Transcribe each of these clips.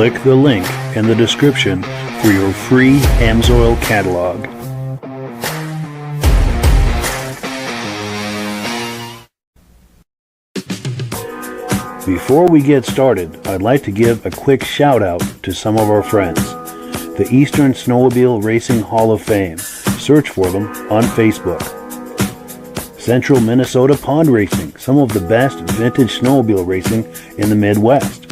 Click the link in the description for your free Amsoil catalog. Before we get started, I'd like to give a quick shout out to some of our friends. The Eastern Snowmobile Racing Hall of Fame. Search for them on Facebook. Central Minnesota Pond Racing, some of the best vintage snowmobile racing in the Midwest.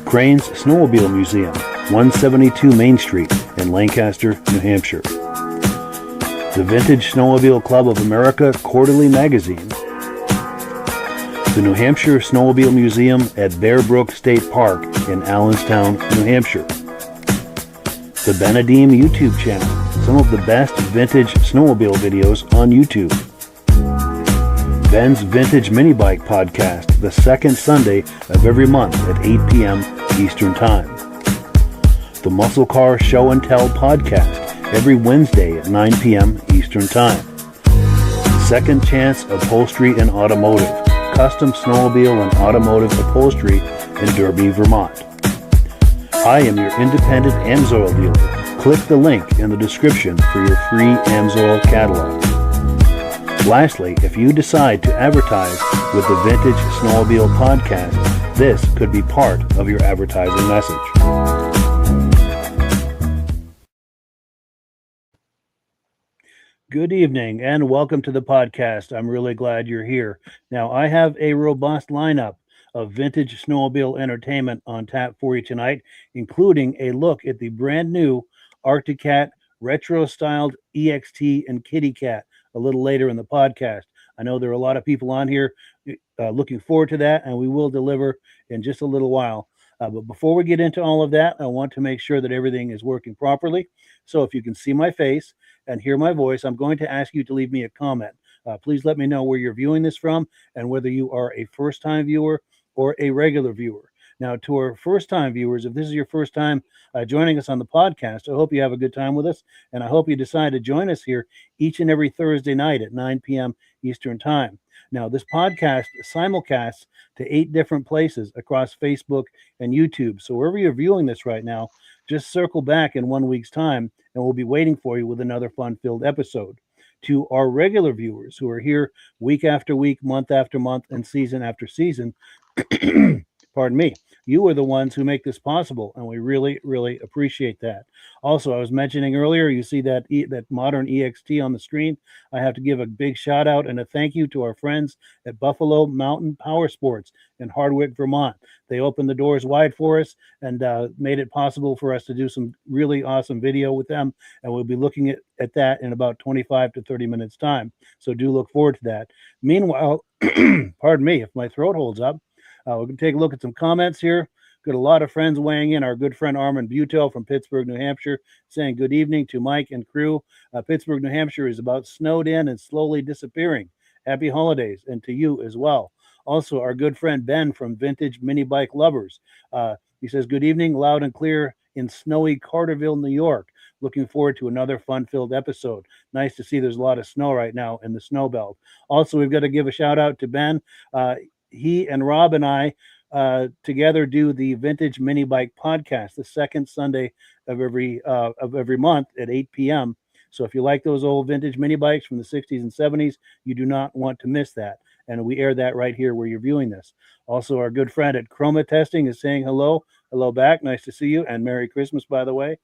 Crane's Snowmobile Museum, 172 Main Street in Lancaster, New Hampshire. The Vintage Snowmobile Club of America Quarterly Magazine. The New Hampshire Snowmobile Museum at Bear Brook State Park in Allenstown, New Hampshire. The Benedim YouTube channel, some of the best vintage snowmobile videos on YouTube. Ben's Vintage Mini Bike Podcast, the second Sunday of every month at 8 p.m. Eastern Time. The Muscle Car Show and Tell Podcast, every Wednesday at 9 p.m. Eastern Time. Second Chance Upholstery and Automotive, custom snowmobile and automotive upholstery in Derby, Vermont. I am your independent Amsoil dealer. Click the link in the description for your free Amsoil catalog. Lastly, if you decide to advertise with the Vintage Snowmobile Podcast, this could be part of your advertising message. Good evening and welcome to the podcast. I'm really glad you're here. Now, I have a robust lineup of vintage snowmobile entertainment on tap for you tonight, including a look at the brand new Arctic Cat retro-styled EXT and Kitty Cat a little later in the podcast. I know there are a lot of people on here looking forward to that, and we will deliver in just a little while. But before we get into all of that, I want to make sure that everything is working properly. So if you can see my face and hear my voice, I'm going to ask you to leave me a comment. Please let me know where you're viewing this from and whether you are a first-time viewer or a regular viewer. Now, to our first-time viewers, if this is your first time joining us on the podcast, I hope you have a good time with us, and I hope you decide to join us here each and every Thursday night at 9 p.m. Eastern Time. Now, this podcast simulcasts to 8 different places across Facebook and YouTube. So wherever you're viewing this right now, just circle back in 1 week's time, and we'll be waiting for you with another fun-filled episode. To our regular viewers who are here week after week, month after month, and season after season, pardon me, you are the ones who make this possible, and we really, really appreciate that. Also, I was mentioning earlier, you see that modern EXT on the screen. I have to give a big shout out and a thank you to our friends at Buffalo Mountain Power Sports in Hardwick, Vermont. They opened the doors wide for us and made it possible for us to do some really awesome video with them, and we'll be looking at that in about 25 to 30 minutes time. So do look forward to that. Meanwhile, pardon me, if my throat holds up, we're going to take a look at some comments here. Got a lot of friends weighing in. Our good friend Armand Butel from Pittsburgh, New Hampshire, saying good evening to Mike and crew. Pittsburgh, New Hampshire is about snowed in and slowly disappearing. Happy holidays, and to you as well. Also, our good friend Ben from Vintage Mini Bike Lovers. He says, good evening, loud and clear in snowy Carterville, New York. Looking forward to another fun-filled episode. Nice to see there's a lot of snow right now in the snow belt. Also, we've got to give a shout out to Ben. He and Rob and I together do the Vintage Mini Bike Podcast, the second Sunday of every month at 8 p.m. So if you like those old vintage mini bikes from the 60s and 70s, you do not want to miss that. And we air that right here where you're viewing this. Also, our good friend at Chroma Testing is saying hello. Hello back. Nice to see you. And Merry Christmas, by the way.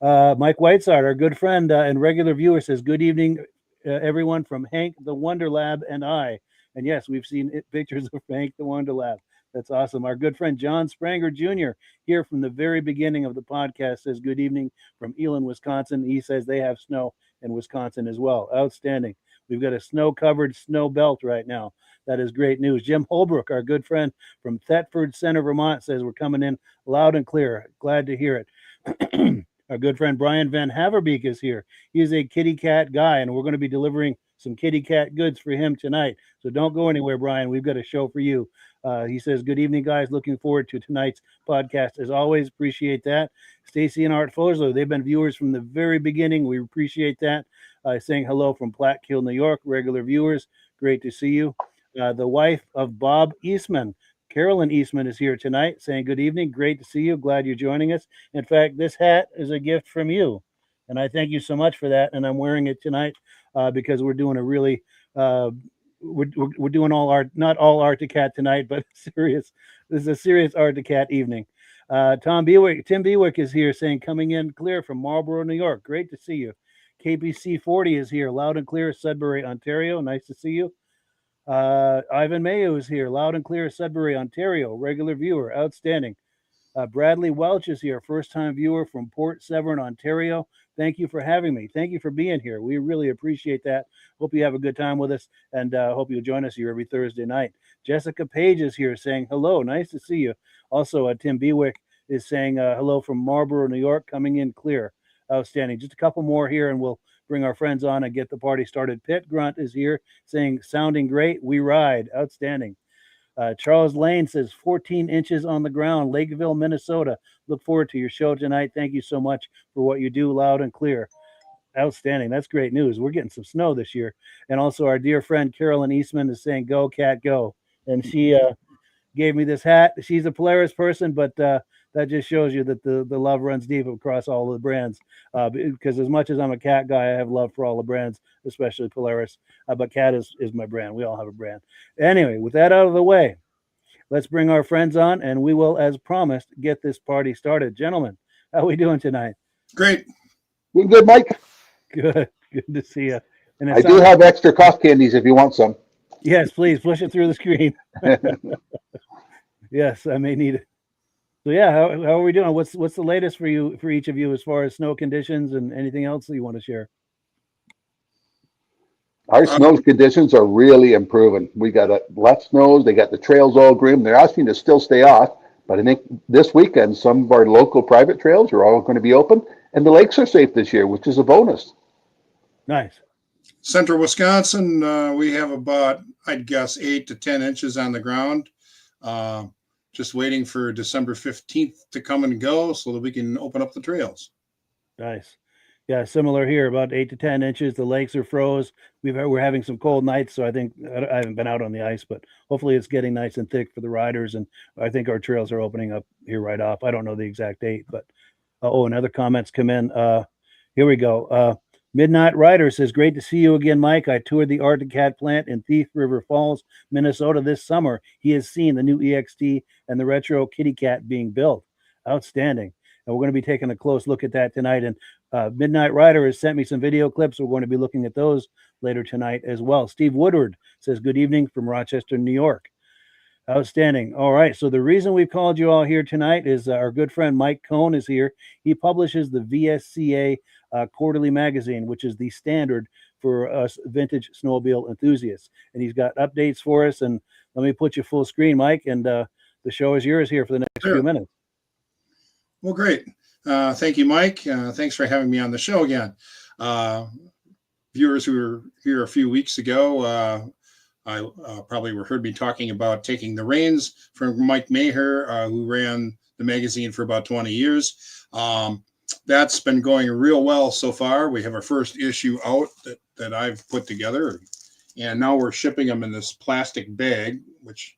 Mike Whiteside, our good friend and regular viewer, says, good evening, everyone, from Hank the Wonder Lab and I. And yes, we've seen pictures of Hank the Wonder Lab. That's awesome. Our good friend John Spranger Jr. here from the very beginning of the podcast says good evening from Elon, Wisconsin. He says they have snow in Wisconsin as well. Outstanding. We've got a snow-covered snow belt right now. That is great news. Jim Holbrook, our good friend from Thetford Center, Vermont, says we're coming in loud and clear. Glad to hear it. Our good friend Brian Van Haverbeek is here. He's a kitty cat guy, and we're going to be delivering some kitty cat goods for him tonight. So don't go anywhere, Brian. We've got a show for you. He says, good evening, guys. Looking forward to tonight's podcast. As always, appreciate that. Stacie and Art Fosler, they've been viewers from the very beginning. We appreciate that. Saying hello from Plattkill, New York. Regular viewers, great to see you. The wife of Bob Eastman, Carolyn Eastman is here tonight saying, good evening. Great to see you. Glad you're joining us. In fact, this hat is a gift from you. And I thank you so much for that. And I'm wearing it tonight because we're doing a really, we're doing not all Arctic Cat tonight, but serious. This is a serious Arctic Cat evening. Tim Bewick is here saying, coming in clear from Marlborough, New York. Great to see you. KPC 40 is here, loud and clear, Sudbury, Ontario. Nice to see you. Ivan Mayo is here, loud and clear, Sudbury, Ontario. Regular viewer, outstanding. Bradley Welch is here, first-time viewer from Port Severn, Ontario. Thank you for having me. Thank you for being here. We really appreciate that. Hope you have a good time with us, and hope you'll join us here every Thursday night. Jessica Page is here saying hello. Nice to see you. Also, Tim Bewick is saying hello from Marlborough, New York, coming in clear. Outstanding. Just a couple more here, and we'll bring our friends on and get the party started. Pitt Grunt is here saying, sounding great. We ride. Outstanding. Charles Lane says 14 inches on the ground, Lakeville, Minnesota. Look forward to your show tonight. Thank you so much for what you do, loud and clear. Outstanding. That's great news. We're getting some snow this year. And also our dear friend Carolyn Eastman is saying, go, Cat, go. And she gave me this hat. She's a Polaris person, but that just shows you that the love runs deep across all the brands. Because as much as I'm a Cat guy, I have love for all the brands, especially Polaris. But Cat is my brand. We all have a brand. Anyway, with that out of the way, let's bring our friends on, and we will, as promised, get this party started. Gentlemen, how are we doing tonight? Great. Doing good, Mike. Good. Good to see you. And I do have extra cough candies if you want some. Yes, please push it through the screen. Yes, I may need it. So yeah, how are we doing? What's the latest for each of you as far as snow conditions and anything else that you want to share? Our snow conditions are really improving. We got less snows. They got the trails all green. They're asking to still stay off, but I think this weekend some of our local private trails are all going to be open, and the lakes are safe this year, which is a bonus. Nice. Central Wisconsin, we have about, I'd guess, 8 to 10 inches on the ground. Just waiting for December 15th to come and go so that we can open up the trails. Nice. Yeah, similar here, about 8 to 10 inches. The lakes are froze. We're having some cold nights, so I think I haven't been out on the ice, but hopefully it's getting nice and thick for the riders, and I think our trails are opening up here right off. I don't know the exact date, but and other comments come in. Here we go. Midnatt Rider says, great to see you again, Mike. I toured the Arctic Cat plant in Thief River Falls, Minnesota this summer. He has seen the new EXT and the retro Kitty Cat being built. Outstanding. And we're going to be taking a close look at that tonight. And Midnatt Rider has sent me some video clips. We're going to be looking at those later tonight as well. Steve Woodward says, good evening from Rochester, New York. Outstanding. All right. So the reason we've called you all here tonight is our good friend Mike Kohn is here. He publishes the VSCA Quarterly Magazine, which is the standard for us vintage snowmobile enthusiasts. And he's got updates for us. And let me put you full screen, Mike. And the show is yours here for the next few minutes. Well, great. Thank you, Mike. Thanks for having me on the show again. Viewers who were here a few weeks ago, I probably heard me talking about taking the reins from Mike Maher, who ran the magazine for about 20 years. That's been going real well so far. We have our first issue out that I've put together, and now we're shipping them in this plastic bag, which,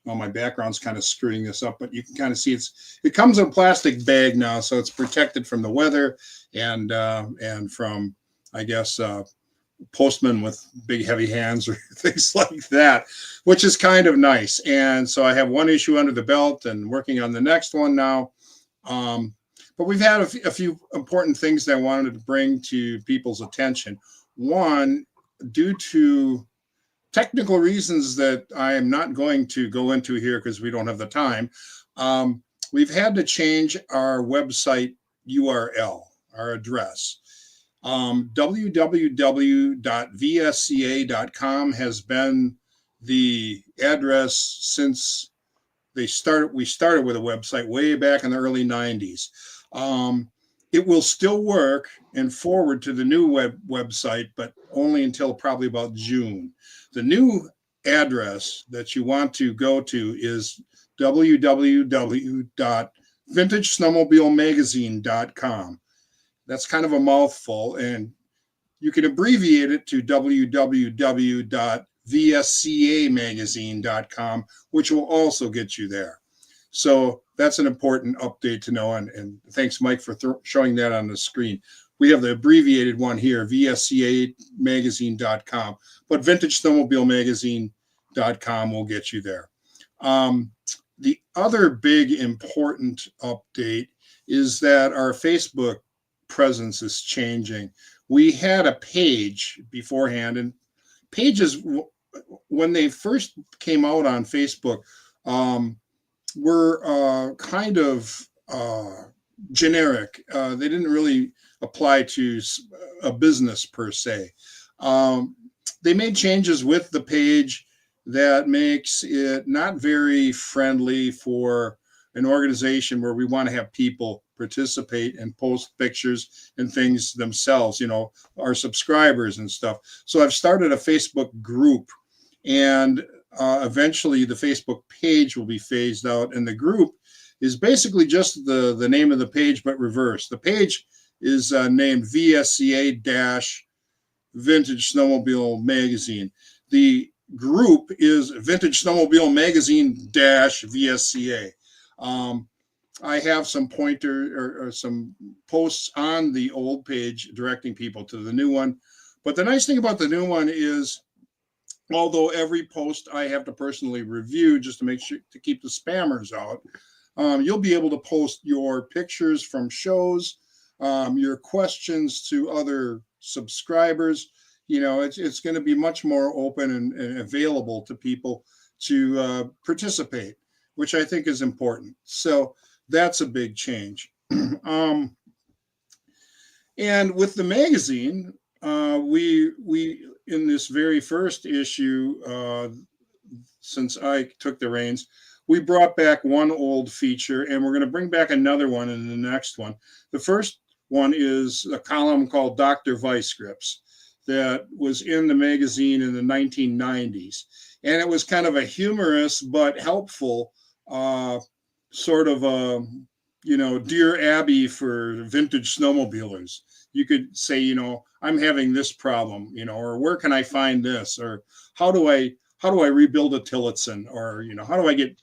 well, my background's kind of screwing this up, but you can kind of see it comes in a plastic bag now, so it's protected from the weather and from, I guess, postmen with big heavy hands or things like that, which is kind of nice. And so I have one issue under the belt and working on the next one now. But we've had a few important things that I wanted to bring to people's attention. One, due to technical reasons that I am not going to go into here because we don't have the time, we've had to change our website URL, our address. www.vsca.com has been the address since we started with a website way back in the early 90s. It will still work and forward to the new website, but only until probably about June. The new address that you want to go to is www.vintagesnowmobilemagazine.com. That's kind of a mouthful, and you can abbreviate it to www.vsca.com. VSCA which will also get you there. So that's an important update to know. And thanks, Mike, for showing that on the screen. We have the abbreviated one here, VSCAmagazine.com, but VintageSnowmobileMagazine.com will get you there. The other big important update is that our Facebook presence is changing. We had a page beforehand, and pages, when they first came out on Facebook, were kind of generic. They didn't really apply to a business per se. They made changes with the page that makes it not very friendly for an organization where we want to have people participate and post pictures and things themselves, our subscribers and stuff. So I've started a Facebook group, and eventually the Facebook page will be phased out, and the group is basically just the name of the page, but reversed. The page is named VSCA-Vintage Snowmobile Magazine. The group is Vintage Snowmobile Magazine-VSCA. I have some pointer or some posts on the old page directing people to the new one. But the nice thing about the new one is, although every post I have to personally review just to make sure to keep the spammers out, you'll be able to post your pictures from shows, your questions to other subscribers. It's going to be much more open and available to people to participate, which I think is important. So that's a big change. And with the magazine, we in this very first issue, since I took the reins, we brought back one old feature, and we're going to bring back another one in the next one. The first one is a column called Dr. Vice Grips that was in the magazine in the 1990s. And it was kind of a humorous but helpful sort of a, Dear Abby for vintage snowmobilers. You could say, I'm having this problem, or where can I find this? Or how do I rebuild a Tillotson? Or, how do I get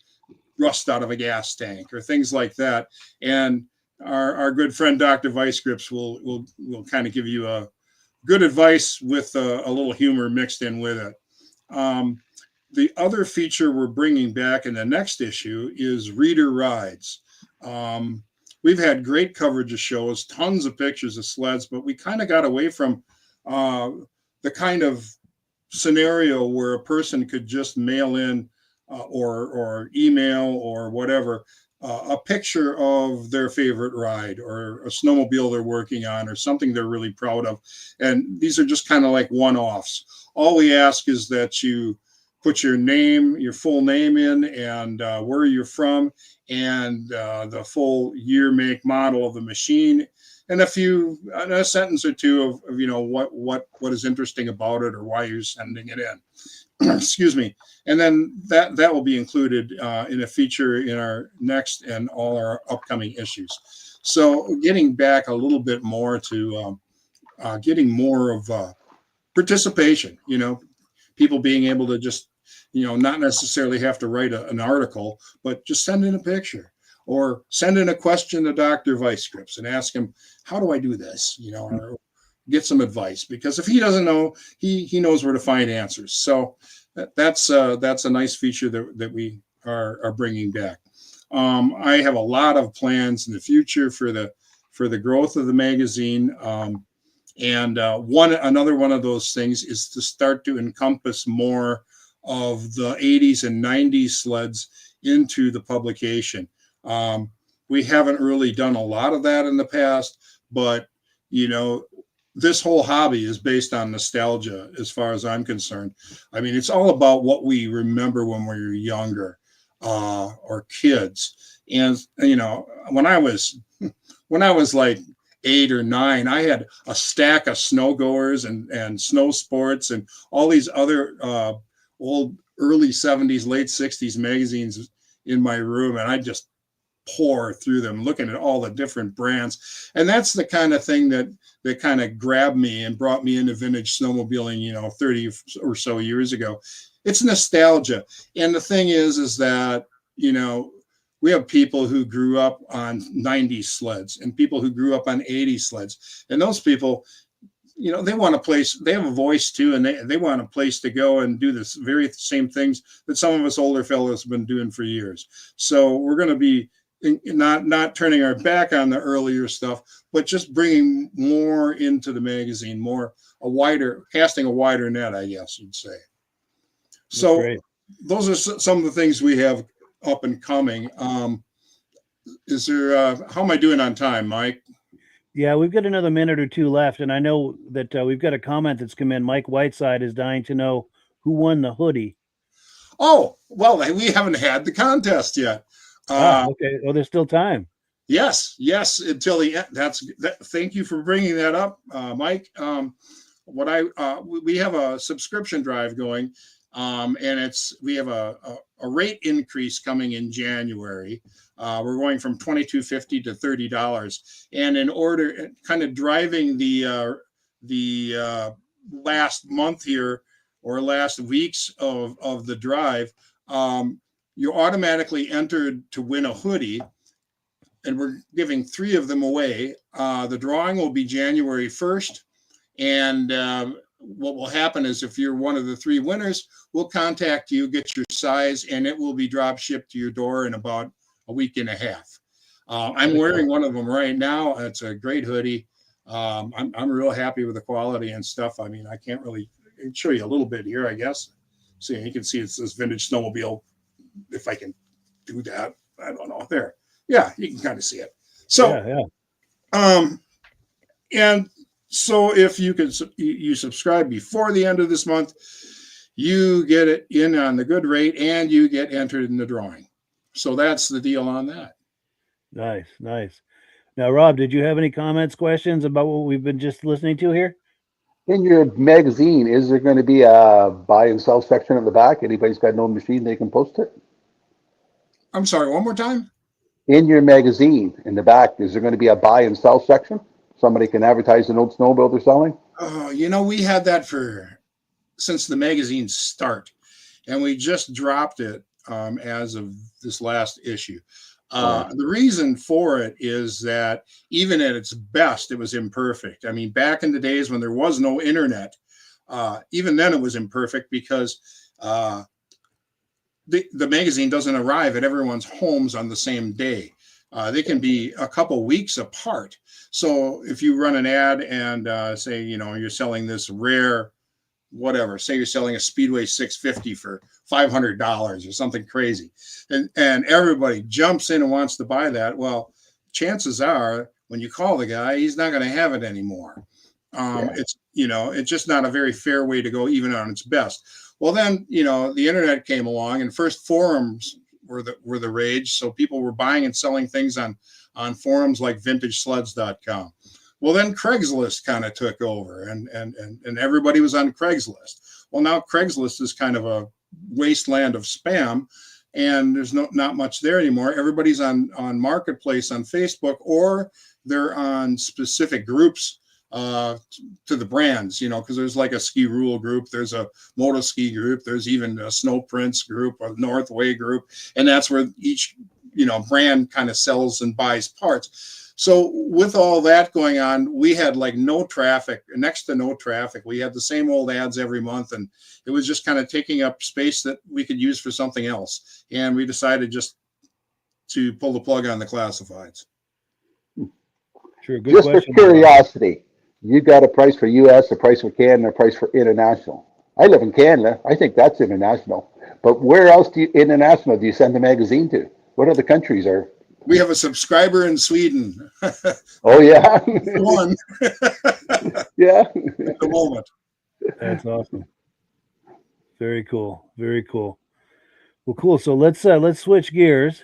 rust out of a gas tank? Or things like that. And our good friend Dr. Vice Grips will kind of give you a good advice with a little humor mixed in with it. The other feature we're bringing back in the next issue is Reader Rides. We've had great coverage of shows, tons of pictures of sleds, but we kind of got away from the kind of scenario where a person could just mail in or email or whatever a picture of their favorite ride or a snowmobile they're working on or something they're really proud of. And these are just kind of like one-offs. All we ask is that you put your name, your full name in, and where you're from, and the full year, make, model of the machine, and a sentence or two of what is interesting about it or why you're sending it in. Excuse me. And then that will be included in a feature in our next and all our upcoming issues. So getting back a little bit more to getting more of participation, people being able to just, not necessarily have to write an article, but just send in a picture or send in a question to Dr. Vice Grips and ask him, how do I do this? Or get some advice, because if he doesn't know, he knows where to find answers. So that's a nice feature that we are bringing back. I have a lot of plans in the future for the growth of the magazine. And another one of those things is to start to encompass more of the 80s and 90s sleds into the publication. We haven't really done a lot of that in the past, but this whole hobby is based on nostalgia as far as I'm concerned. I mean, it's all about what we remember when we were younger or kids. And, when I was like 8 or 9, I had a stack of snow goers and snow sports and all these other old early 70s, late 60s magazines in my room. And I just pour through them, looking at all the different brands. And that's the kind of thing that kind of grabbed me and brought me into vintage snowmobiling, 30 or so years ago. It's nostalgia. And the thing is that, we have people who grew up on 90s sleds and people who grew up on 80s sleds. And those people, they want a place, they have a voice too, and they want a place to go and do this very same things that some of us older fellows have been doing for years. So we're going to be not turning our back on the earlier stuff, but just bringing more into the magazine, casting a wider net, I guess you'd say. So those are some of the things we have up and coming. Is there, how am I doing on time, Mike? Yeah, we've got another minute or two left, and I know that we've got a comment that's come in. Mike Whiteside is dying to know who won the hoodie. Oh, well, we haven't had the contest yet. Okay. Well, there's still time. Yes, until the end. Thank you for bringing that up, Mike. We have a subscription drive going, and we have a rate increase coming in January. We're going from $22.50 to $30, and in order, kind of driving the last month here or last weeks of the drive, you're automatically entered to win a hoodie, and we're giving 3 of them away. The drawing will be January 1st, and what will happen is if you're one of the 3 winners, we'll contact you, get your size, and it will be drop shipped to your door in about a week and a half. I'm wearing one of them right now. It's a great hoodie. I'm real happy with the quality and stuff. I mean, I can't really show you a little bit here, I guess. See, you can see it says Vintage Snowmobile. If I can do that, I don't know. There, yeah, you can kind of see it. So, and so if you subscribe before the end of this month, you get it in on the good rate, and you get entered in the drawing. So that's the deal on that. Nice. Now, Rob, did you have any comments, questions about what we've been just listening to here? In your magazine, is there going to be a buy and sell section at the back? Anybody's got no machine, they can post it? I'm sorry, one more time? In your magazine, in the back, is there going to be a buy and sell section? Somebody can advertise an old snowmobile they're selling? We had that since the magazine's start, and we just dropped it as of this last issue. The reason for it is that even at its best, it was imperfect. I mean, back in the days when there was no internet, even then it was imperfect because the magazine doesn't arrive at everyone's homes on the same day. They can be a couple weeks apart. So if you run an ad and say, you're selling this rare, whatever, say you're selling a Speedway 650 for $500 or something crazy, and everybody jumps in and wants to buy that. Well, chances are when you call the guy, he's not going to have it anymore. It's just not a very fair way to go, even on its best. Well, then, the internet came along, and first forums were the rage. So people were buying and selling things on forums like vintagesleds.com. Well, then Craigslist kind of took over, and everybody was on Craigslist. Well, now Craigslist is kind of a wasteland of spam, and there's not much there anymore. Everybody's on Marketplace on Facebook, or they're on specific groups to the brands, because there's like a ski rule group, there's a moto ski group, there's even a snow prints group, a Northway group, and that's where each brand kind of sells and buys parts. So with all that going on, we had like no traffic, next to no traffic. We had the same old ads every month, and it was just kind of taking up space that we could use for something else. And we decided just to pull the plug on the classifieds. Sure, good just question. For curiosity, you got a price for U.S., a price for Canada, a price for international. I live in Canada. I think that's international. But where else international do you send the magazine to? What other countries are? We have a subscriber in Sweden. Oh, yeah. One. Yeah. At the moment. That's awesome. Very cool. Well, cool. So let's switch gears.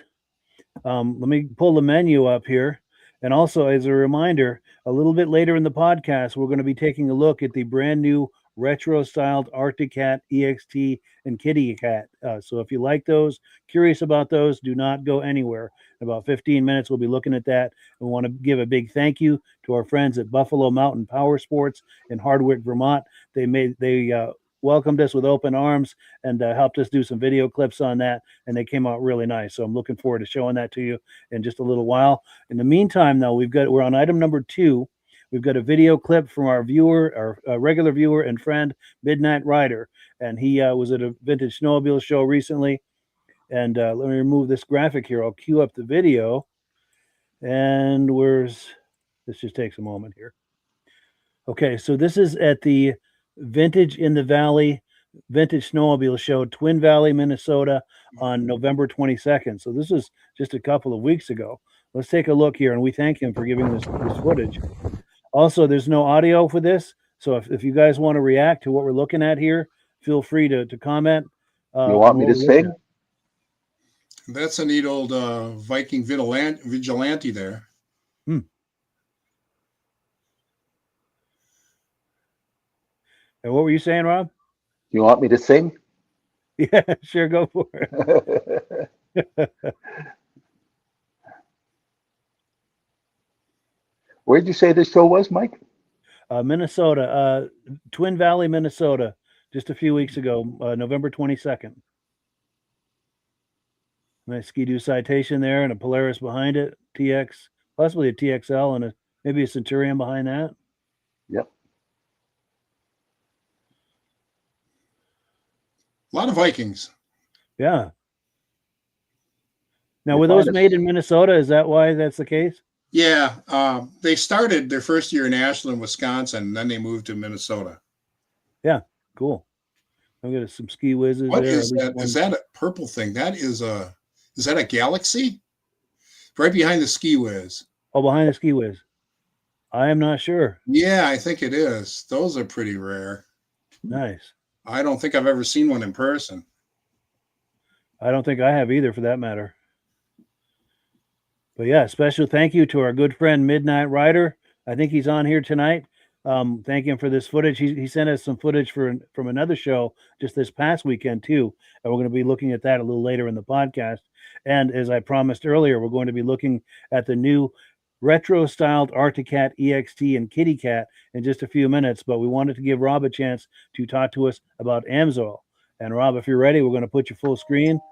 Let me pull the menu up here. And also, as a reminder, a little bit later in the podcast, we're going to be taking a look at the brand new retro-styled Arctic Cat, EXT, and Kitty Cat. So if you like those, curious about those, do not go anywhere. In about 15 minutes, we'll be looking at that. We want to give a big thank you to our friends at Buffalo Mountain Power Sports in Hardwick, Vermont. They welcomed us with open arms and helped us do some video clips on that, and they came out really nice. So I'm looking forward to showing that to you in just a little while. In the meantime, though, we're on item number 2. We've got a video clip from our viewer, our regular viewer and friend, Midnatt Rider, and he was at a Vintage Snowmobile Show recently. And let me remove this graphic here. I'll cue up the video. And this just takes a moment here. Okay, so this is at the Vintage in the Valley Vintage Snowmobile Show, Twin Valley, Minnesota, on November 22nd. So this is just a couple of weeks ago. Let's take a look here, and we thank him for giving this footage. Also, there's no audio for this, so if you guys want to react to what we're looking at here, feel free to comment. You want me to sing? That's a neat old Viking vigilante there. And what were you saying, Rob? You want me to sing? Yeah, sure, go for it. Where'd you say this show was, Mike? Minnesota, Twin Valley, Minnesota, just a few weeks ago, November 22nd. Nice Ski-Doo Citation there and a Polaris behind it, TX, possibly a TXL and maybe a Centurion behind that. Yep. A lot of Vikings. Yeah. Now, were those made in Minnesota? Is that why that's the case? Yeah. They started their first year in Ashland, Wisconsin, and then they moved to Minnesota. Yeah, cool. I've got some Ski Whizzes. What there. is that? Is that a purple thing? Is that a Galaxy? Right behind the Ski Whiz. Oh, behind the Ski Whiz. I am not sure. Yeah, I think it is. Those are pretty rare. Nice. I don't think I've ever seen one in person. I don't think I have either, for that matter. But yeah, special thank you to our good friend Midnatt Rider. I think he's on here tonight. Thank him for this footage. He sent us some footage from another show just this past weekend too, and we're going to be looking at that a little later in the podcast. And as I promised earlier, we're going to be looking at the new retro-styled Arctic Cat EXT and Kitty Cat in just a few minutes. But we wanted to give Rob a chance to talk to us about AMSOIL. And Rob, if you're ready, we're going to put you full screen.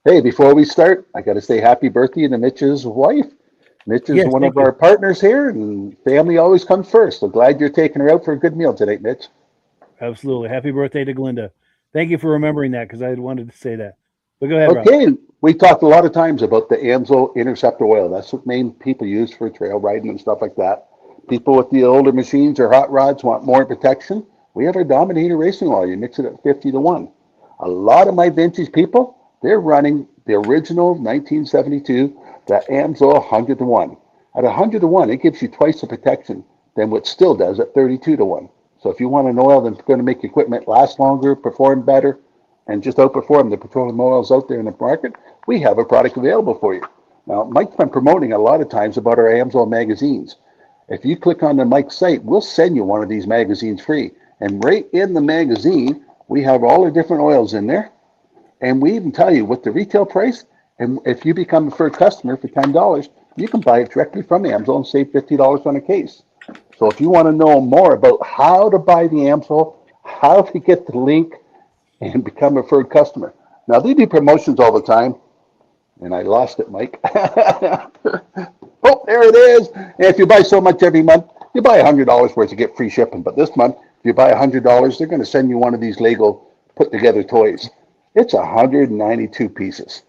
Hey, before we start, I got to say happy birthday to Mitch's wife. Mitch is one of our partners here, and family always comes first. So glad you're taking her out for a good meal tonight, Mitch. Absolutely. Happy birthday to Glinda. Thank you for remembering that, because I wanted to say that. But go ahead, Okay, Rob. we talked a lot of times about the AMSOIL Interceptor oil. That's what main people use for trail riding and stuff like that. People with the older machines or hot rods want more protection. We have our Dominator racing oil. You mix it at 50-1. A lot of my vintage people, they're running the original 1972, the AMSOIL 100-1. At 100-1, it gives you twice the protection than what still does at 32-1. So if you want an oil that's going to make your equipment last longer, perform better, and just outperform the petroleum oils out there in the market, we have a product available for you. Now, Mike's been promoting a lot of times about our AMSOIL magazines. If you click on the Mike's site, we'll send you one of these magazines free. And right in the magazine, we have all the different oils in there. And we even tell you what the retail price, and if you become a preferred customer for $10, you can buy it directly from AMSOIL and save $50 on a case. So if you want to know more about how to buy the AMSOIL, how to get the link, and become a preferred customer. Now, they do promotions all the time, and I lost it, Mike. Oh, there it is. And if you buy so much every month, you buy $100 worth to get free shipping. But this month, if you buy $100, they're going to send you one of these Lego put-together toys. It's 192 pieces.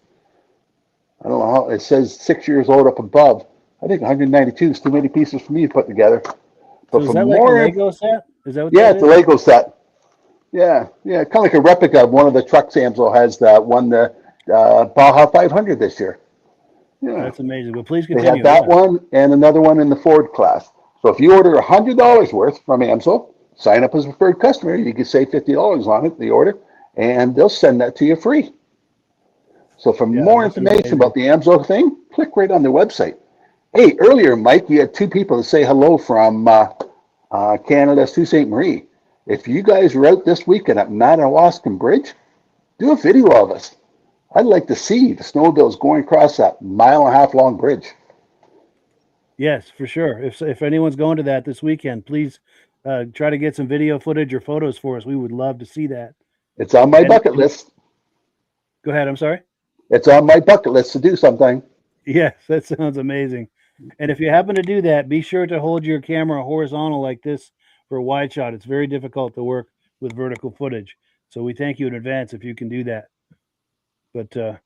I don't know how it says 6 years old up above. I think 192 is too many pieces for me to put together. But So is that like a Lego set? Is that what yeah, that it's is? a Lego set. Yeah, kind of like a replica of one of the trucks AMSOIL has that won the Baja 500 this year. Yeah, That's amazing. But please they continue. had that one and another one in the Ford class. So if you order $100 worth from AMSOIL, sign up as a preferred customer, you can save $50 on it, the order, and they'll send that to you free. So for more information about the AMSOIL thing, click right on their website. Hey, earlier, Mike, you had two people to say hello from Canada, Sault Ste. Marie. If you guys are out this weekend at Madawaska Bridge, do a video of us. I'd like to see the snowmobiles going across that 1.5 mile long bridge. Yes, for sure. If anyone's going to that this weekend, please try to get some video footage or photos for us. We would love to see that. It's on my bucket list. Go ahead. I'm sorry. It's on my bucket list to do something. Yes, that sounds amazing. And if you happen to do that, be sure to hold your camera horizontal like this for a wide shot. It's very difficult to work with vertical footage. So we thank you in advance if you can do that. But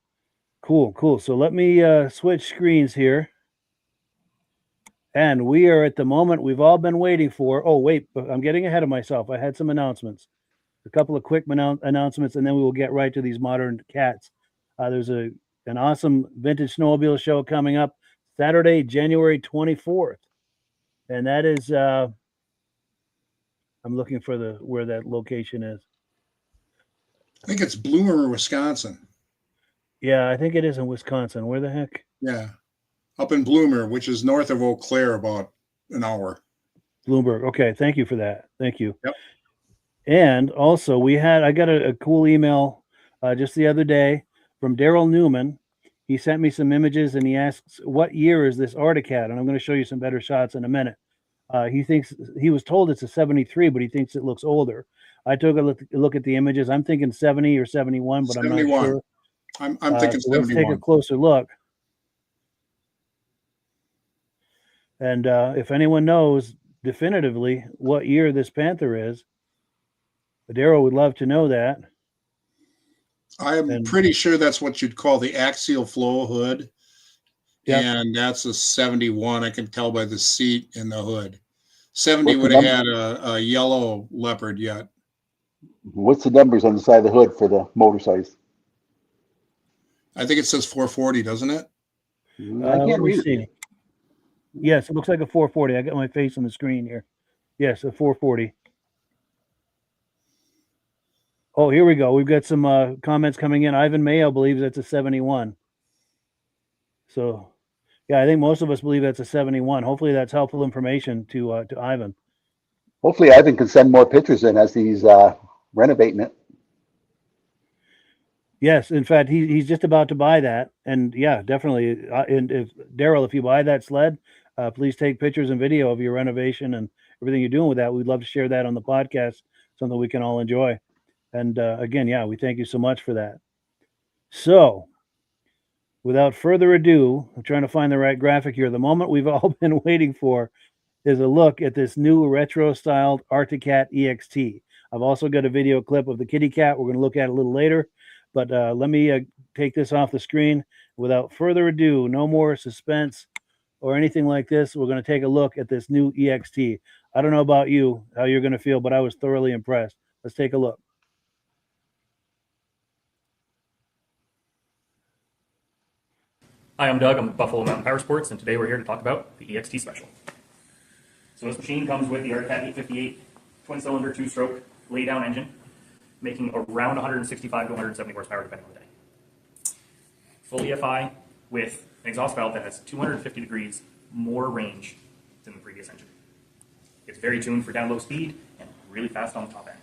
cool. So let me switch screens here. And we are at the moment we've all been waiting for. Oh, wait, I'm getting ahead of myself. I had some announcements, a couple of quick announcements, and then we will get right to these modern cats. There's an awesome Vintage Snowmobile Show coming up Saturday, January 24th. And that is, I'm looking for where that location is. I think it's Bloomer, Wisconsin. Yeah, I think it is in Wisconsin. Where the heck? Yeah. Up in Bloomer, which is north of Eau Claire, about an hour. Bloomberg. Okay, thank you for that. Thank you. Yep. And also, I got a cool email just the other day from Daryl Newman. He sent me some images and he asks, what year is this Arctic Cat? And I'm going to show you some better shots in a minute. He was told it's a 73, but he thinks it looks older. I took a look at the images. I'm thinking 70 or 71, but 71. I'm not sure. I'm thinking 71. Let's take a closer look. And if anyone knows definitively what year this Panther is, Daryl would love to know that. I'm pretty sure that's what you'd call the axial flow hood. Yep. And that's a 71. I can tell by the seat in the hood. 70 would have had a yellow leopard yet. What's the numbers on the side of the hood for the motor size? I think it says 440, doesn't it? I can't read it. Yes, it looks like a 440. I got my face on the screen here. Yes, a 440. Oh, here we go. We've got some comments coming in. Ivan Mayo believes that's a 71. So, yeah, I think most of us believe that's a 71. Hopefully that's helpful information to Ivan. Hopefully Ivan can send more pictures in as he's renovating it. Yes, in fact, he's just about to buy that. And, yeah, definitely. And if Daryl, if you buy that sled, please take pictures and video of your renovation and everything you're doing with that. We'd love to share that on the podcast, something we can all enjoy. And again, yeah, we thank you so much for that. So without further ado, I'm trying to find the right graphic here. The moment we've all been waiting for is a look at this new retro-styled Arctic Cat EXT. I've also got a video clip of the Kitty Cat we're going to look at a little later. But let me take this off the screen. Without further ado, no more suspense or anything like this. We're going to take a look at this new EXT. I don't know about you, how you're going to feel, but I was thoroughly impressed. Let's take a look. Hi, I'm Doug. I'm with Buffalo Mountain Power Sports, and today we're here to talk about the EXT Special. So this machine comes with the Arctic Cat 858 twin-cylinder, two-stroke lay-down engine, making around 165 to 170 horsepower depending on the day. Full EFI with an exhaust valve that has 250 degrees more range than the previous engine. It's very tuned for down low speed and really fast on the top end.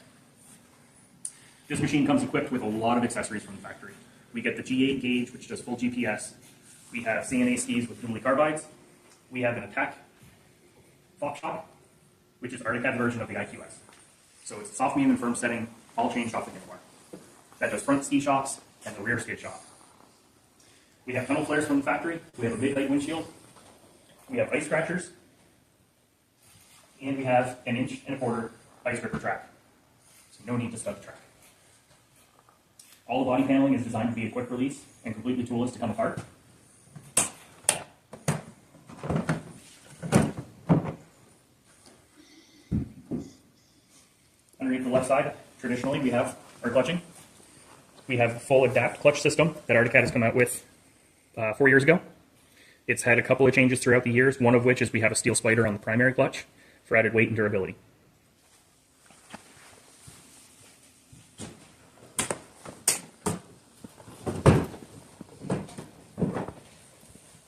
This machine comes equipped with a lot of accessories from the factory. We get the G8 gauge, which does full GPS. We have CNA skis with dually carbides. We have an Attack Fox shock, which is Arctic Cat's version of the IQS. So it's a soft, medium, and firm setting, all chain shock with anywhere. That does front ski shocks and the rear skid shock. We have tunnel flares from the factory. We have a big light windshield. We have ice scratchers. And we have an 1.25 inch ice gripper track. So no need to stud the track. All the body paneling is designed to be a quick release and completely toolless to come apart. Underneath the left side, traditionally we have our clutching. We have a full adapt clutch system that Arctic Cat has come out with 4 years ago. It's had a couple of changes throughout the years, one of which is we have a steel spider on the primary clutch for added weight and durability.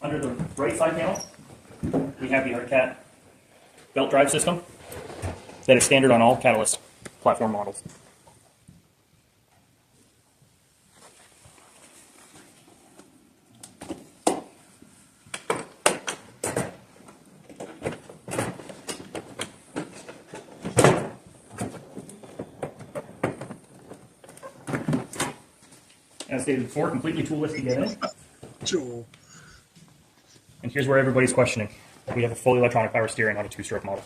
Under the right side panel, we have the Arctic Cat belt drive system that is standard on all Catalyst platform models. As stated before, completely toolless to get in. Joel. And here's where everybody's questioning. We have a fully electronic power steering on a two-stroke model.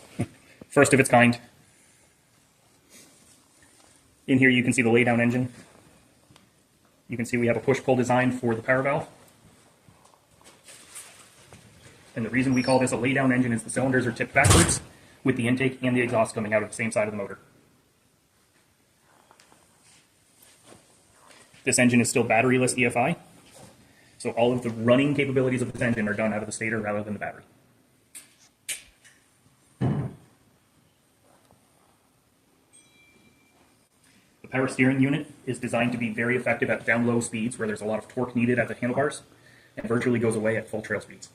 First of its kind. In here you can see the lay-down engine. You can see we have a push-pull design for the power valve. And the reason we call this a lay-down engine is the cylinders are tipped backwards with the intake and the exhaust coming out of the same side of the motor. This engine is still batteryless EFI, so all of the running capabilities of this engine are done out of the stator rather than the battery. The power steering unit is designed to be very effective at down low speeds where there's a lot of torque needed at the handlebars and virtually goes away at full trail speeds.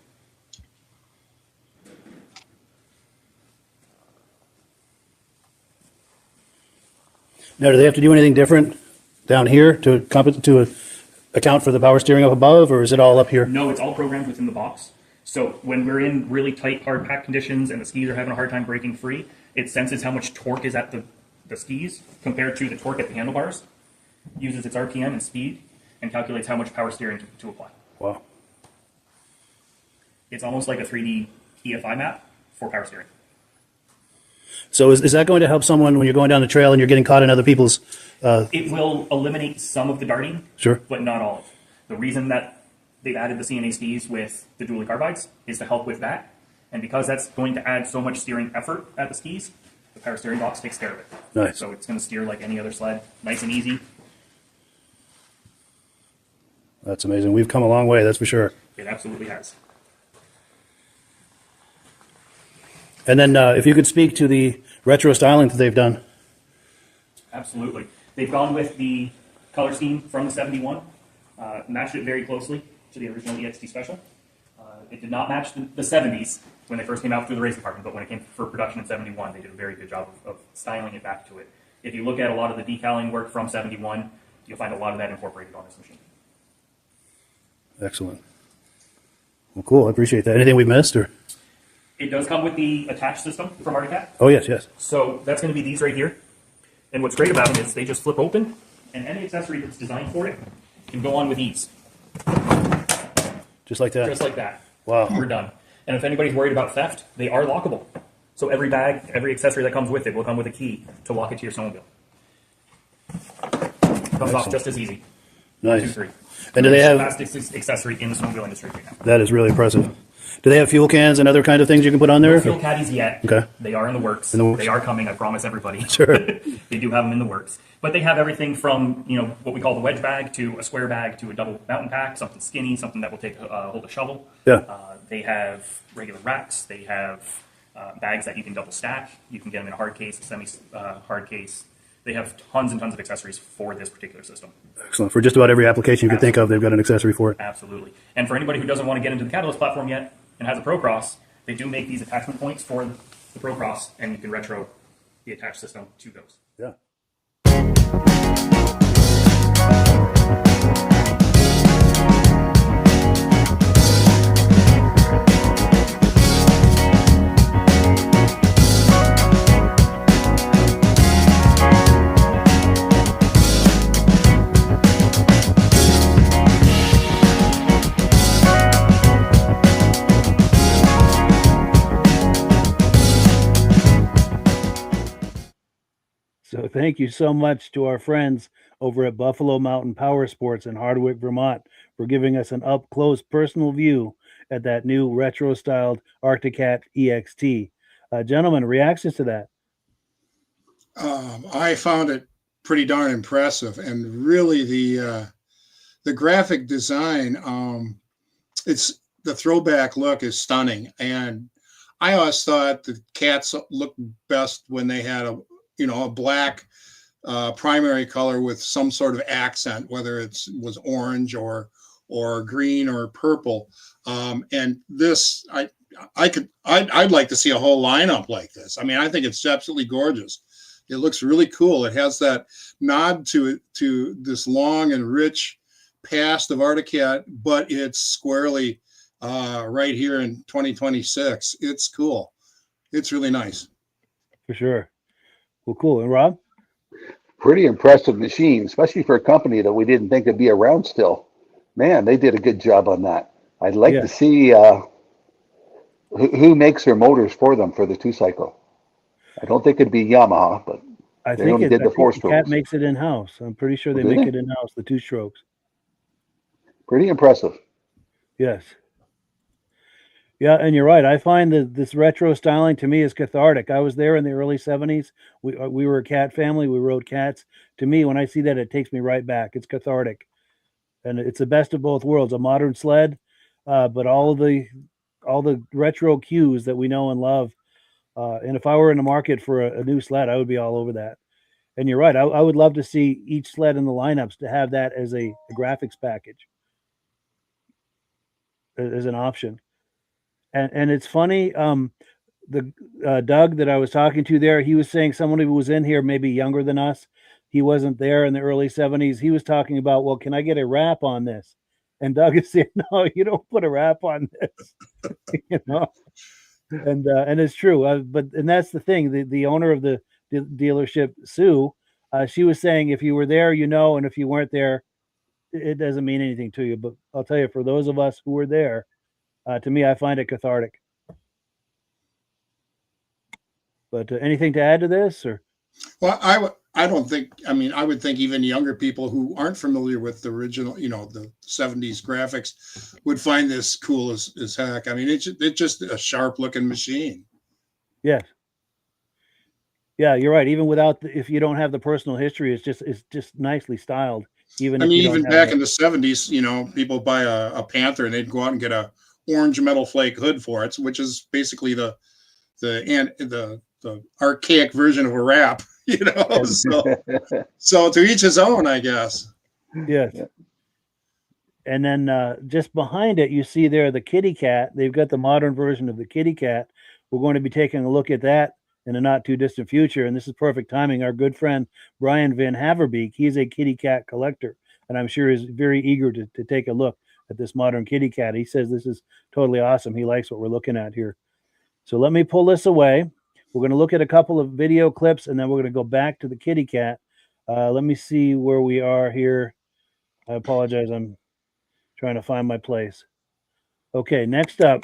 Now, do they have to do anything different down here to account for the power steering up above, or is it all up here? No, it's all programmed within the box. So when we're in really tight, hard pack conditions and the skis are having a hard time breaking free, it senses how much torque is at the skis compared to the torque at the handlebars, uses its RPM and speed, and calculates how much power steering to apply. Wow. It's almost like a 3D EFI map for power steering. So is that going to help someone when you're going down the trail and you're getting caught in other people's... It will eliminate some of the darting, Sure. but not all of it. The reason that they've added the CNA skis with the dually carbides is to help with that. And because that's going to add so much steering effort at the skis, the power steering box takes care of it. Nice. So it's going to steer like any other sled, nice and easy. That's amazing. We've come a long way, that's for sure. It absolutely has. And then if you could speak to the retro styling that they've done. Absolutely. They've gone with the color scheme from the 71, matched it very closely to the original EXT Special. It did not match the 70s when they first came out through the race department, but when it came for production in 71, they did a very good job of styling it back to it. If you look at a lot of the decaling work from 71, you'll find a lot of that incorporated on this machine. Excellent. Well, cool. I appreciate that. Anything we missed? Or? It does come with the attached system from Arctic Cat. Oh, yes, yes. So that's going to be these right here. And what's great about them is they just flip open, and any accessory that's designed for it can go on with ease. Just like that? Just like that. Wow. We're done. And if anybody's worried about theft, they are lockable. So every bag, every accessory that comes with it will come with a key to lock it to your snowmobile. Comes off just as easy. Nice. 2, 3. And do they have... fastest accessory in the snowmobile industry right now. That is really impressive. Do they have fuel cans and other kind of things you can put on there? No fuel caddies yet. Okay. They are in the works. They are coming, I promise everybody. Sure. They do have them in the works. But they have everything from, what we call the wedge bag to a square bag to a double mountain pack, something skinny, something that will hold a shovel. Yeah. They have regular racks. They have bags that you can double stack. You can get them in a hard case, a semi-hard case. They have tons and tons of accessories for this particular system. Excellent. For just about every application you could think of, they've got an accessory for it. Absolutely. And for anybody who doesn't want to get into the Catalyst platform yet and has a Pro Cross, they do make these attachment points for the Pro Cross, and you can retro the attached system to those. Yeah. So thank you so much to our friends over at Buffalo Mountain Power Sports in Hardwick, Vermont, for giving us an up-close personal view at that new retro-styled Arctic Cat EXT. Gentlemen, reactions to that? I found it pretty darn impressive, and really the graphic design, it's the throwback look is stunning. And I always thought the cats looked best when they had a black primary color with some sort of accent, whether it was orange or green or purple. And this, I'd like to see a whole lineup like this. I mean, I think it's absolutely gorgeous. It looks really cool. It has that nod to this long and rich past of Arctic Cat, but it's squarely right here in 2026. It's cool. It's really nice. For sure. Well, cool. And Rob? Pretty impressive machine, especially for a company that we didn't think would be around still. Man, they did a good job on that. I'd like to see who makes their motors for them for the 2-cycle. I don't think it'd be Yamaha, but I they think only did the 4-strokes. Cat makes it in-house. I'm pretty sure they make it in-house, the 2-strokes. Pretty impressive. Yes. Yeah, and you're right. I find that this retro styling to me is cathartic. I was there in the early 70s. We were a cat family. We rode cats. To me, when I see that, it takes me right back. It's cathartic. And it's the best of both worlds, a modern sled, but all the retro cues that we know and love. And if I were in the market for a new sled, I would be all over that. And you're right. I would love to see each sled in the lineups to have that as a graphics package, as an option. And it's funny, the Doug that I was talking to there, he was saying someone who was in here maybe younger than us. He wasn't there in the early 70s. He was talking about, well, can I get a wrap on this? And Doug is saying, no, you don't put a wrap on this. You know, and it's true. But that's the thing. The owner of the dealership, Sue, she was saying, if you were there, you know, and if you weren't there, it doesn't mean anything to you. But I'll tell you, for those of us who were there, to me, I find it cathartic. But anything to add to this, or? Well, I don't think. I mean, I would think even younger people who aren't familiar with the original, you know, the 70s graphics, would find this cool as heck. I mean, it's just a sharp looking machine. Yes. Yeah, you're right. Even without, if you don't have the personal history, it's just nicely styled. Even I mean, even back in the 70s, you know, people buy a Panther and they'd go out and get a orange metal flake hood for it, which is basically the archaic version of a wrap, you know. So to each his own, I guess. Yes. Yeah. And then just behind it, you see there the Kitty Cat. They've got the modern version of the Kitty Cat. We're going to be taking a look at that in a not too distant future. And this is perfect timing. Our good friend Brian Van Haverbeek, he's a Kitty Cat collector, and I'm sure is very eager to take a look at this modern Kitty Cat. He says this is totally awesome. He likes what we're looking at here. So let me pull this away. We're going to look at a couple of video clips, and then we're going to go back to the Kitty Cat. Let me see where we are here. I apologize. I'm trying to find my place. Okay, next up,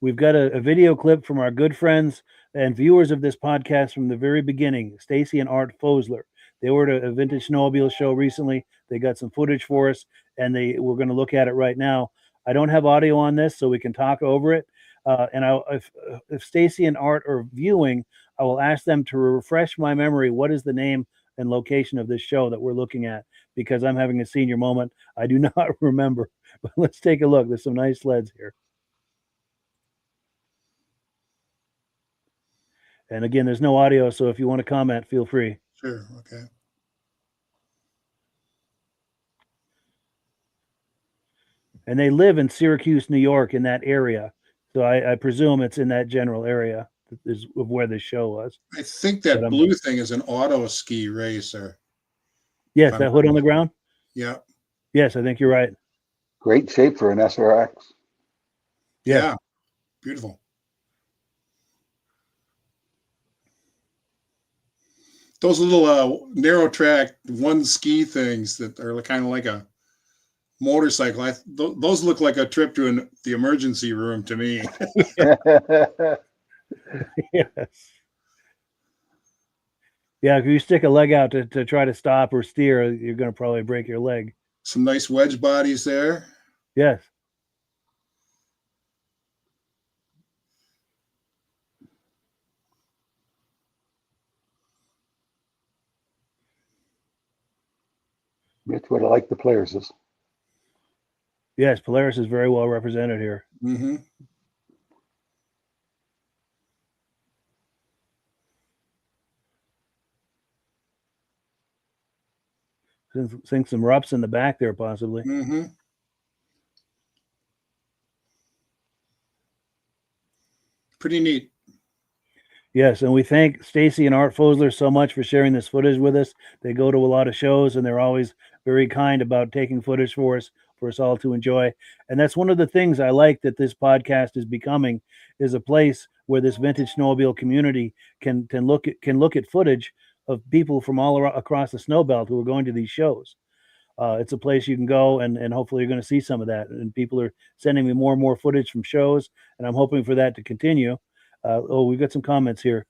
we've got a video clip from our good friends and viewers of this podcast from the very beginning, Stacie and Art Fosler. They were at a Vintage Snowmobile Show recently. They got some footage for us, and we're going to look at it right now. I don't have audio on this, so we can talk over it. And if Stacie and Art are viewing, I will ask them to refresh my memory. What is the name and location of this show that we're looking at? Because I'm having a senior moment. I do not remember. But let's take a look. There's some nice sleds here. And again, there's no audio, so if you want to comment, feel free. Sure. Okay. And they live in Syracuse, New York, in that area. So I presume it's in that general area is of where the show was. I think that blue thing is an auto ski racer. Yes, that hood on the ground? Yeah. Yes, I think you're right. Great shape for an SRX. Yeah. Beautiful. Those little narrow track one ski things that are kind of like a motorcycle. Those look like a trip to the emergency room to me. Yes. Yeah, if you stick a leg out to try to stop or steer, you're going to probably break your leg. Some nice wedge bodies there. Yes. That's what I like the Polaris is. Yes, Polaris is very well represented here. Mm-hmm. Seeing some rups in the back there, possibly. Mm-hmm. Pretty neat. Yes, and we thank Stacie and Art Fosler so much for sharing this footage with us. They go to a lot of shows, and they're always very kind about taking footage for us all to enjoy. And that's one of the things I like that this podcast is becoming, is a place where this vintage snowmobile community can look at footage of people from across the snow belt who are going to these shows. It's a place you can go, and hopefully you're going to see some of that. And people are sending me more and more footage from shows, and I'm hoping for that to continue. We've got some comments here.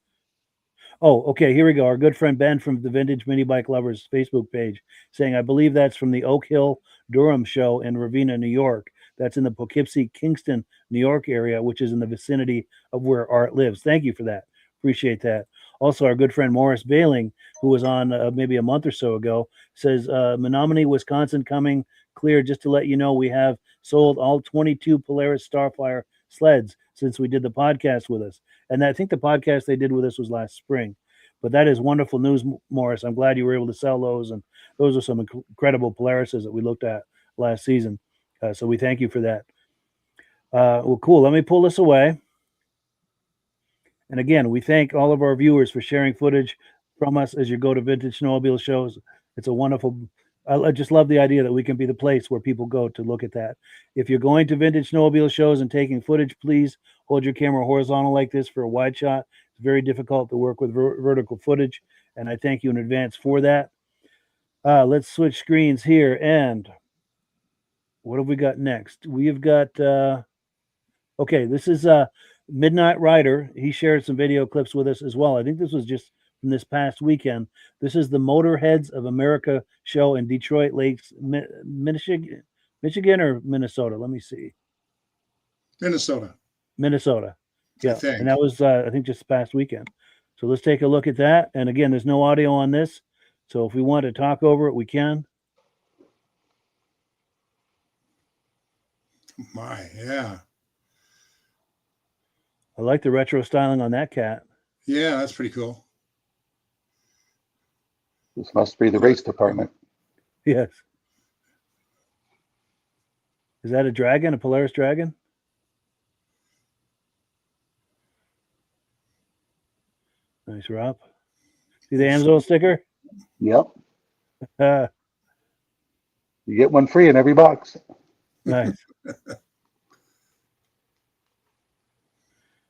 Oh, okay, here we go. Our good friend Ben from the Vintage Mini Bike Lovers Facebook page saying, I believe that's from the Oak Hill Durham show in Ravenna, New York. That's in the Poughkeepsie, Kingston, New York area, which is in the vicinity of where Art lives. Thank you for that. Appreciate that. Also, our good friend Morris Bailing, who was on maybe a month or so ago, says, Menominee, Wisconsin coming clear. Just to let you know, we have sold all 22 Polaris Starfire sleds since we did the podcast with us. And I think the podcast they did with us was last spring. But that is wonderful news, Morris. I'm glad you were able to sell those. And those are some incredible Polarises that we looked at last season. So we thank you for that. Well, cool. Let me pull this away. And again, we thank all of our viewers for sharing footage from us as you go to Vintage Snowmobile shows. It's a wonderful, I just love the idea that we can be the place where people go to look at that. If you're going to Vintage Snowmobile shows and taking footage, please hold your camera horizontal like this for a wide shot. It's very difficult to work with vertical footage, and I thank you in advance for that. Let's switch screens here, and what have we got next? We've got, okay, this is Midnatt Rider. He shared some video clips with us as well. I think this was just from this past weekend. This is the Motorheads of America show in Detroit Lakes, Michigan or Minnesota? Let me see. Minnesota. Yeah, and that was, I think, just past weekend. So let's take a look at that. And again, there's no audio on this. So if we want to talk over it, we can. My, yeah. I like the retro styling on that cat. Yeah, that's pretty cool. This must be the race department. Yes. Is that a dragon, a Polaris dragon? Nice, Rob. See the Amsoil sticker? Yep. You get one free in every box. Nice.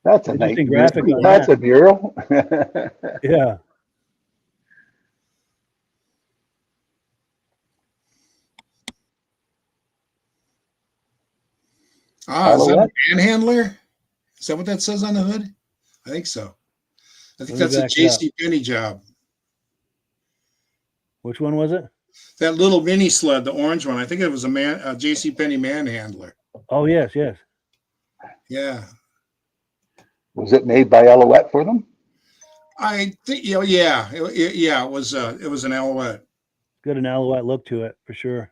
That's a nice Interesting graphic on That's that. a mural. Yeah. Is that a panhandler? Is that what that says on the hood? I think so. I think that's a J.C. Penney job. Which one was it? That little mini sled, the orange one. I think it was a J.C. Penney manhandler. Oh, yes. Yeah. Was it made by Alouette for them? I think, yeah. It was an Alouette. Got an Alouette look to it, for sure.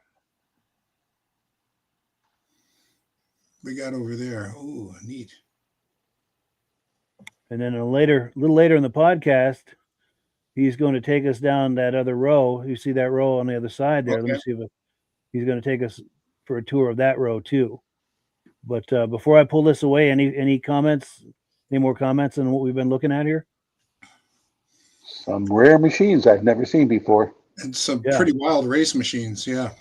We got over there. Ooh, neat. And then a little later in the podcast, he's going to take us down that other row. You see that row on the other side there. Okay. Let me see if he's going to take us for a tour of that row too. But before I pull this away, any comments? Any more comments on what we've been looking at here? Some rare machines I've never seen before. And some pretty wild race machines. Yeah.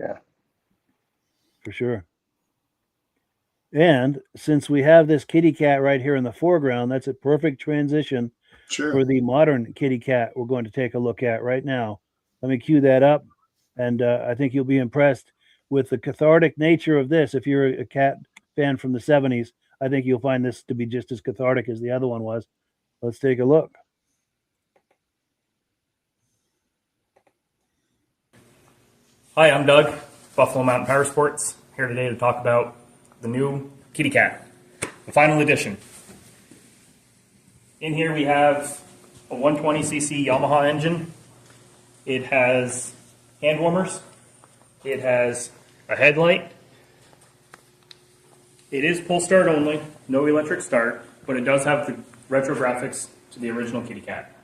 Yeah. For sure. And since we have this kitty cat right here in the foreground, that's a perfect transition for the modern kitty cat we're going to take a look at right now. Let me cue that up. And I think you'll be impressed with the cathartic nature of this. If you're a cat fan from the 70s, I think you'll find this to be just as cathartic as the other one was. Let's take a look. Hi, I'm Doug, Buffalo Mountain Power Sports, here today to talk about the new Kitty Cat, the final edition. In here we have a 120cc Yamaha engine. It has hand warmers. It has a headlight. It is pull start only, no electric start, but it does have the retro graphics to the original Kitty Cat.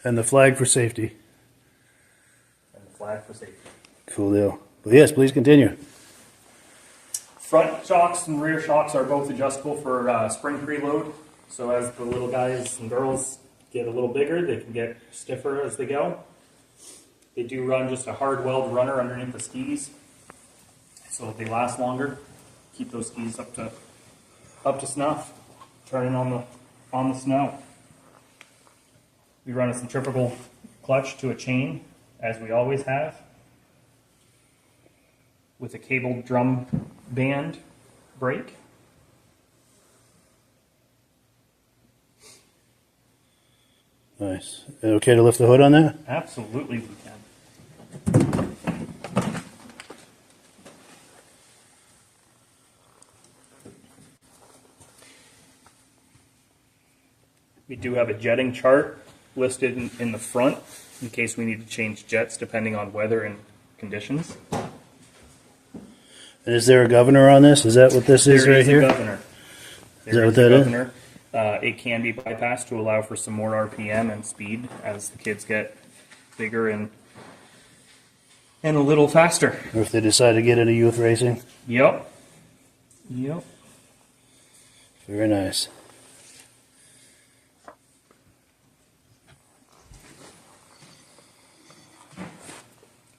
And the flag for safety. Flag for safety. Cool deal. Well, yes, please continue. Front shocks and rear shocks are both adjustable for spring preload. So as the little guys and girls get a little bigger, they can get stiffer as they go. They do run just a hard weld runner underneath the skis, so they last longer. Keep those skis up to up to snuff, turning on the snow. We run a centrifugal clutch to a chain, as we always have, with a cabled drum band brake. Nice. Okay to lift the hood on that? Absolutely we can. We do have a jetting chart listed in the front in case we need to change jets depending on weather and conditions. And is there a governor on this? Is that what this is There right is a here? governor. Is that what that is? It can be bypassed to allow for some more RPM and speed as the kids get bigger and a little faster. Or if they decide to get into youth racing? Yep. Very nice.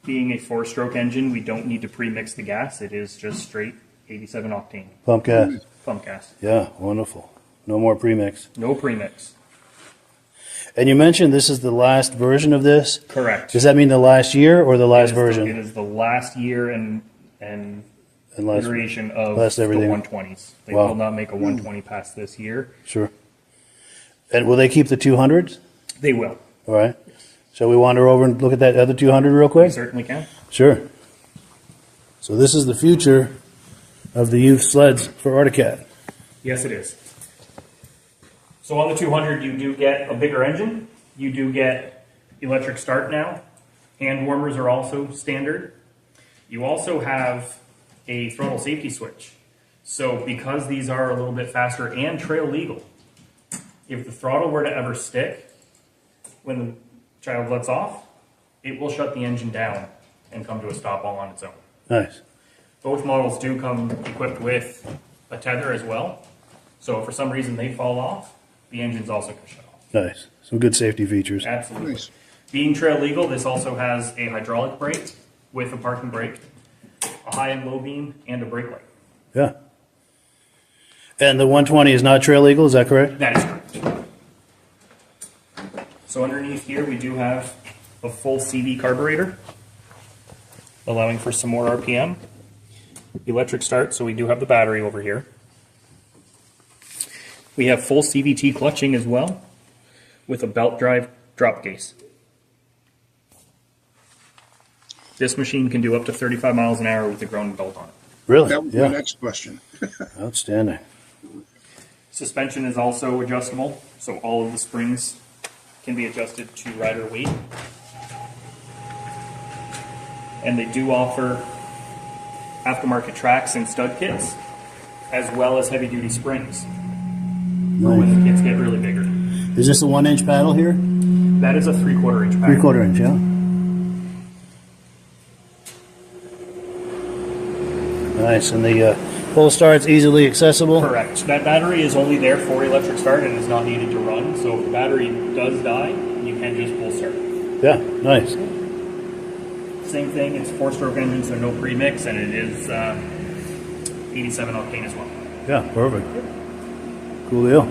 Being a 4-stroke engine, we don't need to pre-mix the gas. It is just straight 87 octane Pump gas. pump gas. Yeah, wonderful. No more premix. No premix. And you mentioned this is the last version of this. Correct. Does that mean the last year or the last version? It is the last year and And last, iteration of last the everything. 120s. They Wow. will not make a 120 past this year. Sure. And will they keep the 200s? They will. All right. Shall we wander over and look at that other 200 real We quick? certainly can. Sure. So this is the future of the youth sleds for Articat. Yes, it is. So on the 200, you do get a bigger engine. You do get electric start now. Hand warmers are also standard. You also have a throttle safety switch. So because these are a little bit faster and trail legal, if the throttle were to ever stick when the child lets off, it will shut the engine down and come to a stop all on its own. Nice. Both models do come equipped with a tether as well. So if for some reason they fall off, the engine's also going to shut off. Nice. Some good safety features. Absolutely. Nice. Being trail legal, this also has a hydraulic brake with a parking brake, a high and low beam, and a brake light. Yeah. And the 120 is not trail legal, is that correct? That is correct. So underneath here, we do have a full CV carburetor, allowing for some more RPM. Electric start, so we do have the battery over here. We have full CVT clutching as well, with a belt drive drop case. This machine can do up to 35 miles an hour with the ground belt on it. Really? That was Yeah. my next question. Outstanding. Suspension is also adjustable, so all of the springs can be adjusted to rider weight. And they do offer aftermarket tracks and stud kits, as well as heavy-duty springs for when the kits get really bigger. Is this a 1-inch paddle here? That is a 3/4 inch paddle. 3/4 inch, yeah. Nice. And the pull start's easily accessible? Correct. That battery is only there for electric start and is not needed to run, so if the battery does die, you can just pull start. Yeah, nice. Same thing, it's 4-stroke engine, so no premix, and it is 87 octane as well. Yeah, perfect. Cool deal.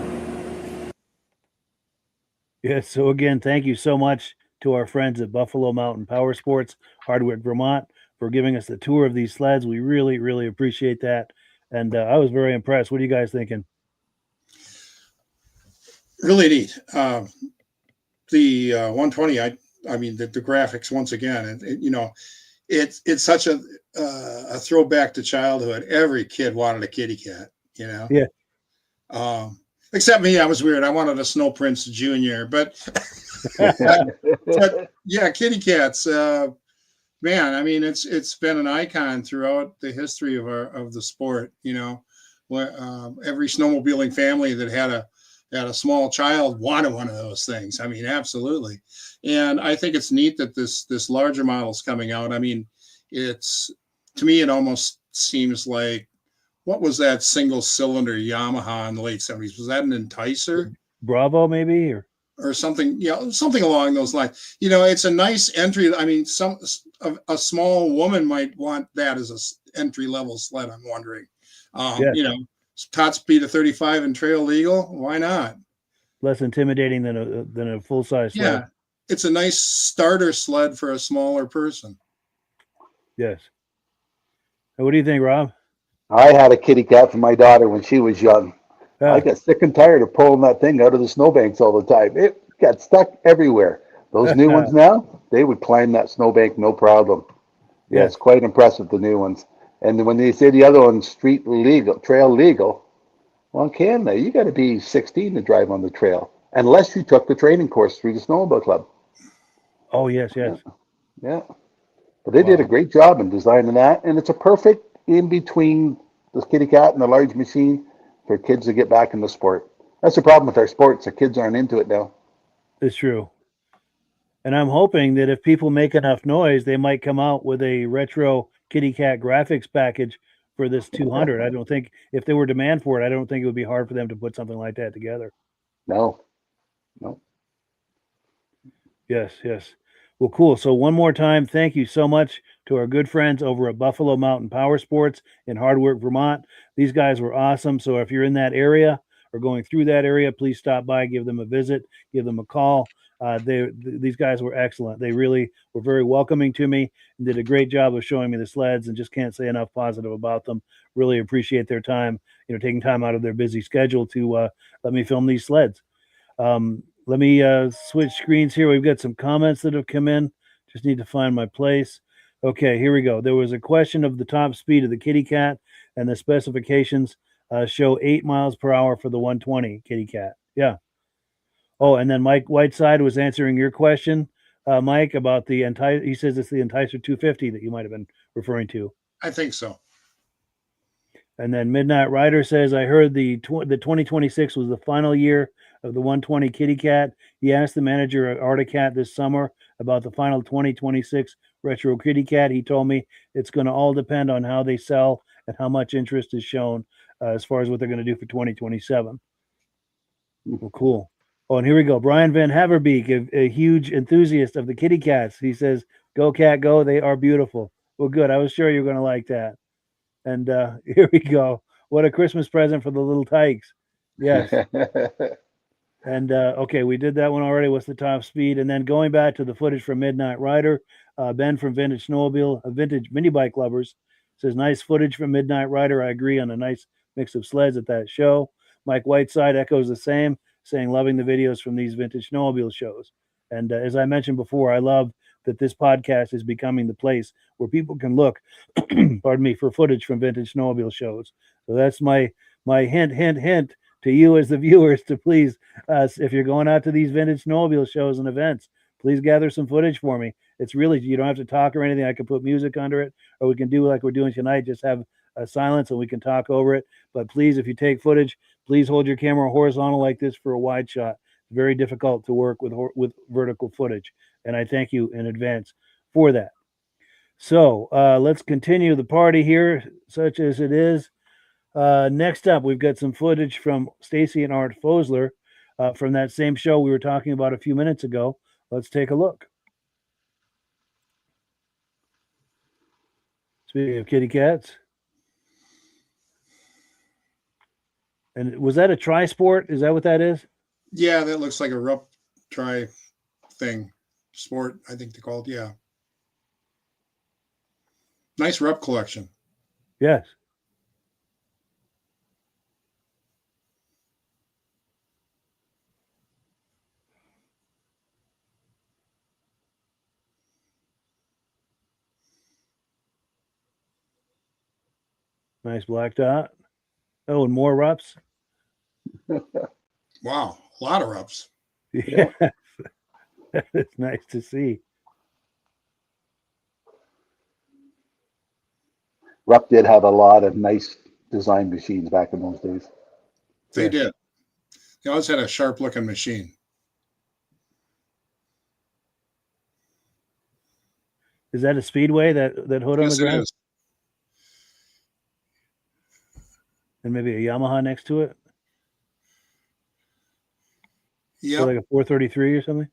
Yes, so again, thank you so much to our friends at Buffalo Mountain Power Sports, Hardwick, Vermont, for giving us the tour of these sleds. We really, really appreciate that. And I was very impressed. What are you guys thinking? Really neat. The 120, I mean, the graphics, once again, it's such a throwback to childhood. Every kid wanted a kitty cat, Yeah. Except me, I was weird. I wanted a Snow Prince Jr., but yeah, kitty cats, man, I mean, it's been an icon throughout the history of the sport, where every snowmobiling family that had a small child wanted one of those things. I mean, absolutely. And I think it's neat that this larger model is coming out. I mean, to me, it almost seems like, what was that single cylinder Yamaha in the late 70s? Was that an Enticer? Bravo, maybe? Or something, something along those lines. It's a nice entry. I mean, a small woman might want that as an entry level sled, I'm wondering. Yeah. top speed of 35 and trail legal. Why not? Less intimidating than a full size sled. Yeah, it's a nice starter sled for a smaller person. Yes. What do you think, Rob? I had a kitty cat for my daughter when she was young. Yeah. I got sick and tired of pulling that thing out of the snowbanks all the time. It got stuck everywhere. Those new ones now, they would climb that snowbank no problem. Yeah, it's quite impressive, the new ones. And when they say the other one's street legal, trail legal, well, in Canada, you got to be 16 to drive on the trail, unless you took the training course through the Snowmobile Club. Oh, yes. Yeah. But they did a great job in designing that, and it's a perfect in between the kitty cat and the large machine for kids to get back in the sport. That's the problem with our sports. The kids aren't into it now. It's true. And I'm hoping that if people make enough noise, they might come out with a retro kitty cat graphics package for this 200. I don't think if there were demand for it, I don't think it would be hard for them to put something like that together. No. Yes. Well, cool. So one more time, thank you so much to our good friends over at Buffalo Mountain Power Sports in Hardwick, Vermont. These guys were awesome. So if you're in that area or going through that area, please stop by, give them a visit, give them a call. These guys were excellent. They really were very welcoming to me and did a great job of showing me the sleds, and just can't say enough positive about them. Really appreciate their time, taking time out of their busy schedule to let me film these sleds. Let me switch screens here. We've got some comments that have come in. Just need to find my place. Okay, here we go. There was a question of the top speed of the Kitty Cat, and the specifications show 8 miles per hour for the 120 Kitty Cat. Yeah. Oh, and then Mike Whiteside was answering your question, Mike, about the Enticer. He says it's the Enticer 250 that you might have been referring to. I think so. And then Midnatt Rider says, I heard the 2026 was the final year of the 120 Kitty Cat. He asked the manager at Articat this summer about the final 2026 Retro Kitty Cat. He told me it's going to all depend on how they sell and how much interest is shown as far as what they're going to do for 2027. Well, cool. Oh, and here we go. Brian Van Haverbeek, a huge enthusiast of the kitty cats. He says, go cat, go. They are beautiful. Well, good. I was sure you were going to like that. And here we go. What a Christmas present for the little tykes. Yes. And okay, we did that one already. What's the top speed? And then going back to the footage from Midnatt Rider, Ben from Vintage Snowmobile, Vintage Mini Bike Lovers, says, nice footage from Midnatt Rider. I agree on a nice mix of sleds at that show. Mike Whiteside echoes the same, saying, loving the videos from these Vintage Snowmobile shows. And as I mentioned before, I love that this podcast is becoming the place where people can look, pardon me, for footage from Vintage Snowmobile shows. So that's my hint to you as the viewers to please, if you're going out to these Vintage Snowmobile shows and events, please gather some footage for me. It's really, you don't have to talk or anything. I can put music under it, or we can do like we're doing tonight, just have a silence and we can talk over it. But please, if you take footage, please hold your camera horizontal like this for a wide shot. It's very difficult to work with vertical footage, and I thank you in advance for that. So let's continue the party here, such as it is. Next up, we've got some footage from Stacie and Art Fosler from that same show we were talking about a few minutes ago. Let's take a look. Speaking of kitty cats. And was that a tri-sport? Is that what that is? Yeah, that looks like a rup tri thing. Sport, I think they called. Yeah. Nice rup collection. Yes. Nice black dot. Oh, and more rups. Wow, a lot of rups. Yeah. It's nice to see. Rupp did have a lot of nice design machines back in those days. They did. They always had a sharp looking machine. Is that a Speedway, that hood on the ground? It is. And maybe a Yamaha next to it? Yeah. So like a 433 or something?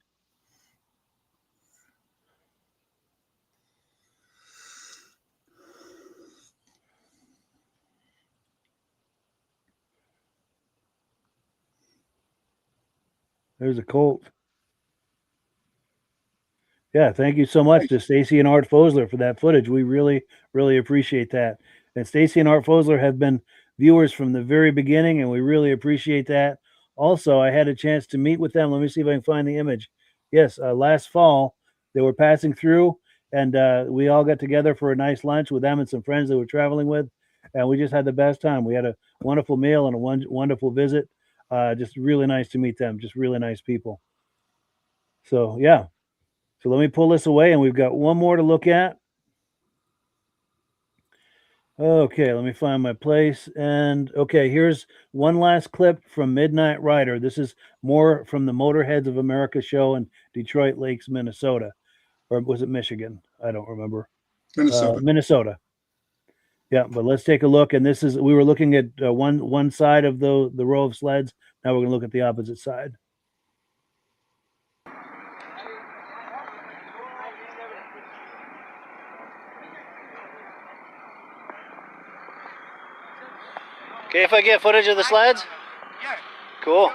There's a Colt. Yeah, thank you so much to Stacie and Art Fosler for that footage. We really, really appreciate that. And Stacie and Art Fosler have been viewers from the very beginning, and we really appreciate that. Also, I had a chance to meet with them. Let me see if I can find the image. Yes, last fall, they were passing through, and we all got together for a nice lunch with them and some friends that we're traveling with, and we just had the best time. We had a wonderful meal and a wonderful visit. Just really nice to meet them. Just really nice people. So, yeah. So let me pull this away, and we've got one more to look at. Okay, let me find my place. And okay, here's one last clip from Midnatt Rider. This is more from the Motorheads of America show in Detroit Lakes, Minnesota. Or was it Michigan? I don't remember. Minnesota. Minnesota. Yeah, but let's take a look. And this is, we were looking at one side of the row of sleds. Now we're going to look at the opposite side. Okay, if I get footage of the sleds? Yeah. Cool.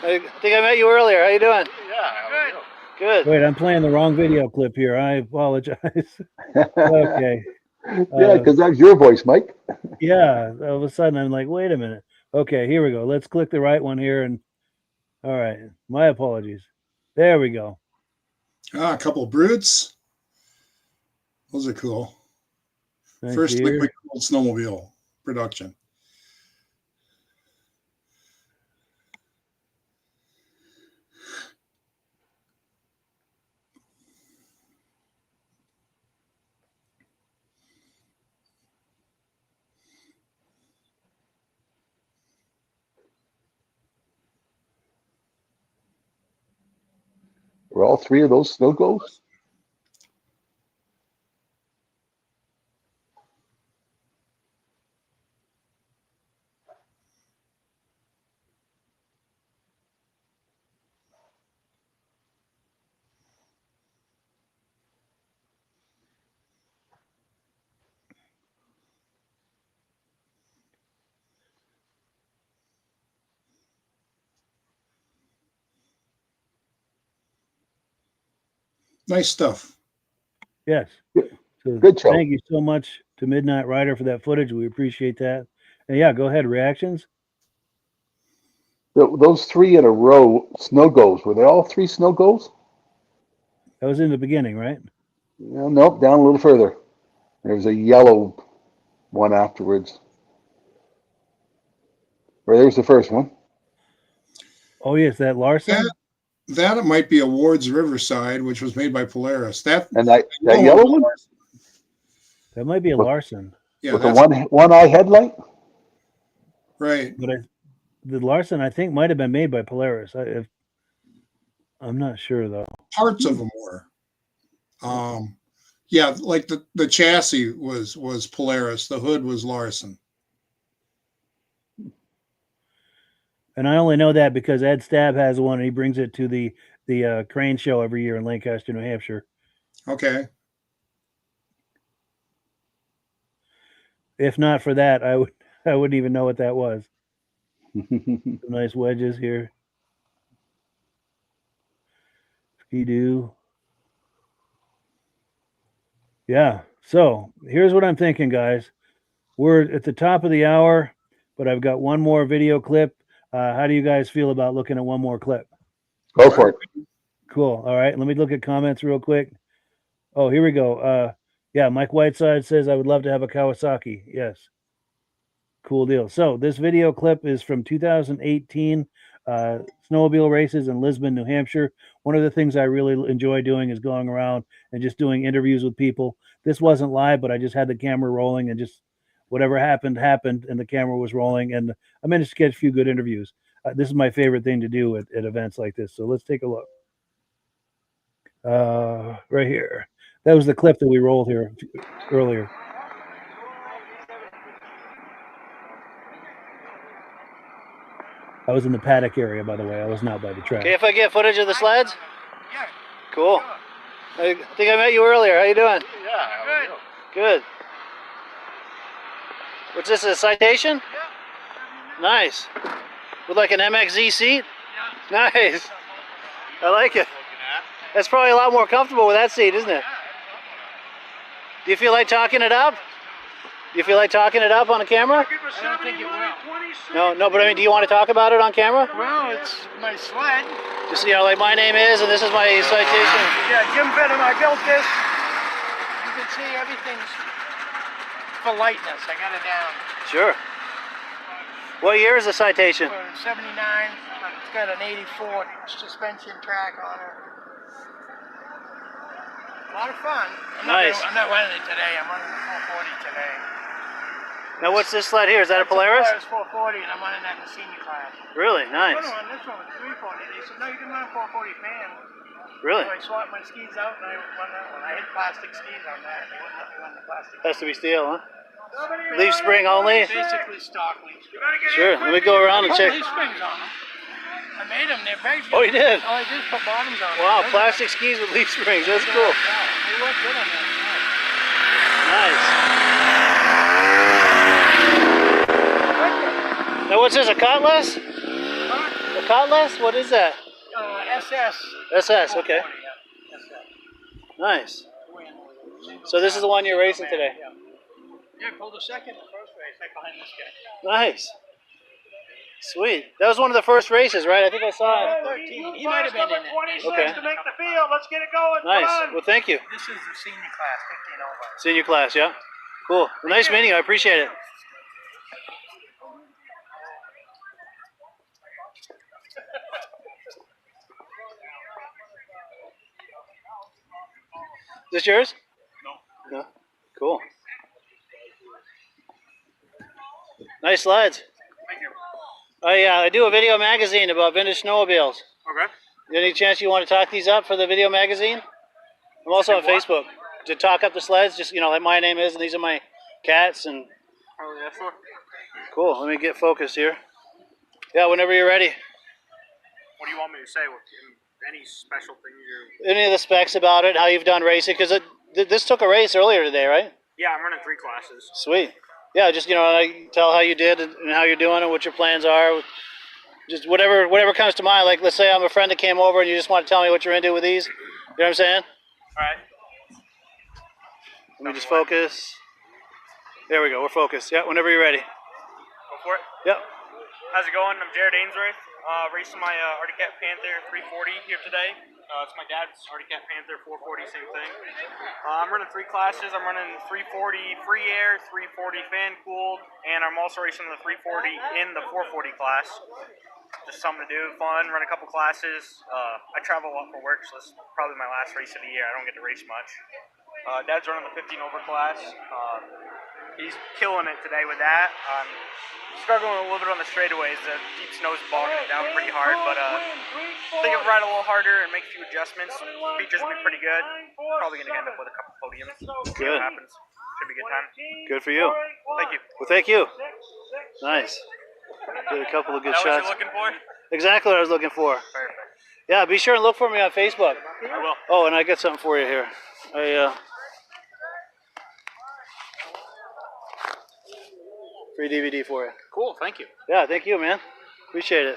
I think I met you earlier. How you doing? Yeah. Good. Wait, I'm playing the wrong video clip here. I apologize. Okay. Yeah, because that's your voice, Mike. Yeah, all of a sudden I'm like, wait a minute. Okay, here we go. Let's click the right one here. And all right, my apologies. There we go. A couple of brutes. Those are cool. Thank First you. liquid cooled snowmobile production. Were all three of those snow globes? Nice stuff. Yes. So Good show. thank you so much to Midnatt Rider for that footage. We appreciate that. And yeah, go ahead. Reactions? Those three in a row snow globes, were they all three snow globes? That was in the beginning, right? Well, nope, down a little further. There was a yellow one afterwards. Or there's the first one. Oh, yes, that Larson? That it might be a Ward's Riverside, which was made by Polaris. That yellow one? That might be a Larson. Yeah, with a one-eye headlight? Right. But the Larson, I think, might have been made by Polaris. I'm not sure, though. Parts of them were. Yeah, like the chassis was Polaris. The hood was Larson. And I only know that because Ed Stab has one, and he brings it to the crane show every year in Lancaster, New Hampshire. Okay. If not for that, I wouldn't even know what that was. Some nice wedges here. Ski-Doo. Yeah. So here's what I'm thinking, guys. We're at the top of the hour, but I've got one more video clip. How do you guys feel about looking at one more clip? Go for it. Cool. All right. Let me look at comments real quick. Oh, here we go. Yeah, Mike Whiteside says, I would love to have a Kawasaki. Yes. Cool deal. So this video clip is from 2018 snowmobile races in Lisbon, New Hampshire. One of the things I really enjoy doing is going around and just doing interviews with people. This wasn't live, but I just had the camera rolling and just whatever happened, and the camera was rolling. And I managed to get a few good interviews. This is my favorite thing to do at events like this. So let's take a look. Right here. That was the clip that we rolled here earlier. I was in the paddock area, by the way. I was not by the track. Okay, if I get footage of the sleds? Yeah. Cool. I think I met you earlier. How you doing? Yeah. Good. What's this, a Citation? Yeah. Nice. With like an MXZ seat? Yeah. Nice. I like it. That's probably a lot more comfortable with that seat, isn't it? Do you feel like talking it up? Do you feel like talking it up on the camera? I don't think it will. No, but I mean, do you want to talk about it on camera? Well, it's my sled. Just, you know, like my name is, and this is my citation. Yeah, Jim Venom, I built this. You can see everything's for lightness. I got it down. Sure. What year is the citation? For 79, but it's got an 84 suspension track on it. A lot of fun. Nice. I'm not running it today. I'm running the 440 today. Now, what's this sled here? Is that a Polaris? It's a Polaris 440, and I'm running that in the senior class. Really? Nice. I run this one with 340. They said, no, you can run a 440 fan. Really? So I swapped my skis out and I run that one. I hit plastic skis on that. They wouldn't let me run the plastic. Has to be steel, huh? Leaf spring only? Basically stock leaf spring. Sure. Let me go around and check. Leaf springs on them. I made them. They're very good. Oh, you did? All I did was put bottoms on them. Wow, plastic skis with leaf springs. That's cool. Yeah, they work good on that. Nice. Now, what's this? A Cutlass? A Cutlass? What is that? SS. SS. Okay. Nice. So this is the one you're racing today. Yeah, I pulled a second the first race right behind this guy. Nice. Sweet. That was one of the first races, right? I think I saw it. 13. He might have been in it. Okay. To make the field. Let's get it going. Nice. Well, thank you. This is the senior class, 15 over. Senior class, yeah? Cool. Well, nice meeting you. I appreciate it. Is this yours? No. No? Cool. Nice sleds. Thank you. I do a video magazine about vintage snowmobiles. Okay. Any chance you want to talk these up for the video magazine? I'm also on Facebook. To talk up the sleds, just, you know, like my name is, and these are my cats, and... Oh, yeah, sure. Cool, let me get focused here. Yeah, whenever you're ready. What do you want me to say? Any special thing you... Any of the specs about it, how you've done racing, because this took a race earlier today, right? Yeah, I'm running 3 classes. Sweet. Yeah, just, you know, like, tell how you did and how you're doing and what your plans are. Just whatever comes to mind. Like, let's say I'm a friend that came over and you just want to tell me what you're into with these. You know what I'm saying? All right. Let me just focus. There we go, we're focused. Yeah, whenever you're ready. Go for it. Yep. How's it going? I'm Jared Ainsworth, racing my Arctic Cat Panther 340 here today. It's my dad's Arctic Cat Panther 440, same thing. I'm running 3 classes. I'm running 340 free air, 340 fan cooled, and I'm also racing the 340 in the 440 class. Just something to do, fun, run a couple classes. I travel a lot for work, so this is probably my last race of the year. I don't get to race much. Dad's running the 15 over class. He's killing it today with that. Struggling a little bit on the straightaways. The deep snow's bogging it down pretty hard, but I think I'll ride a little harder and make a few adjustments. Features will be pretty good. Probably going to end up with a couple podiums. See Good. what happens. Should be a good time. Good for you. Thank you. Well, thank you. Nice. Did a couple of good Is that what shots. you're looking for? Exactly what I was looking for. Perfect. Yeah, be sure and look for me on Facebook. I will. Oh, and I got something for you here. Free DVD for you. Cool, thank you. Yeah, thank you, man. Appreciate it.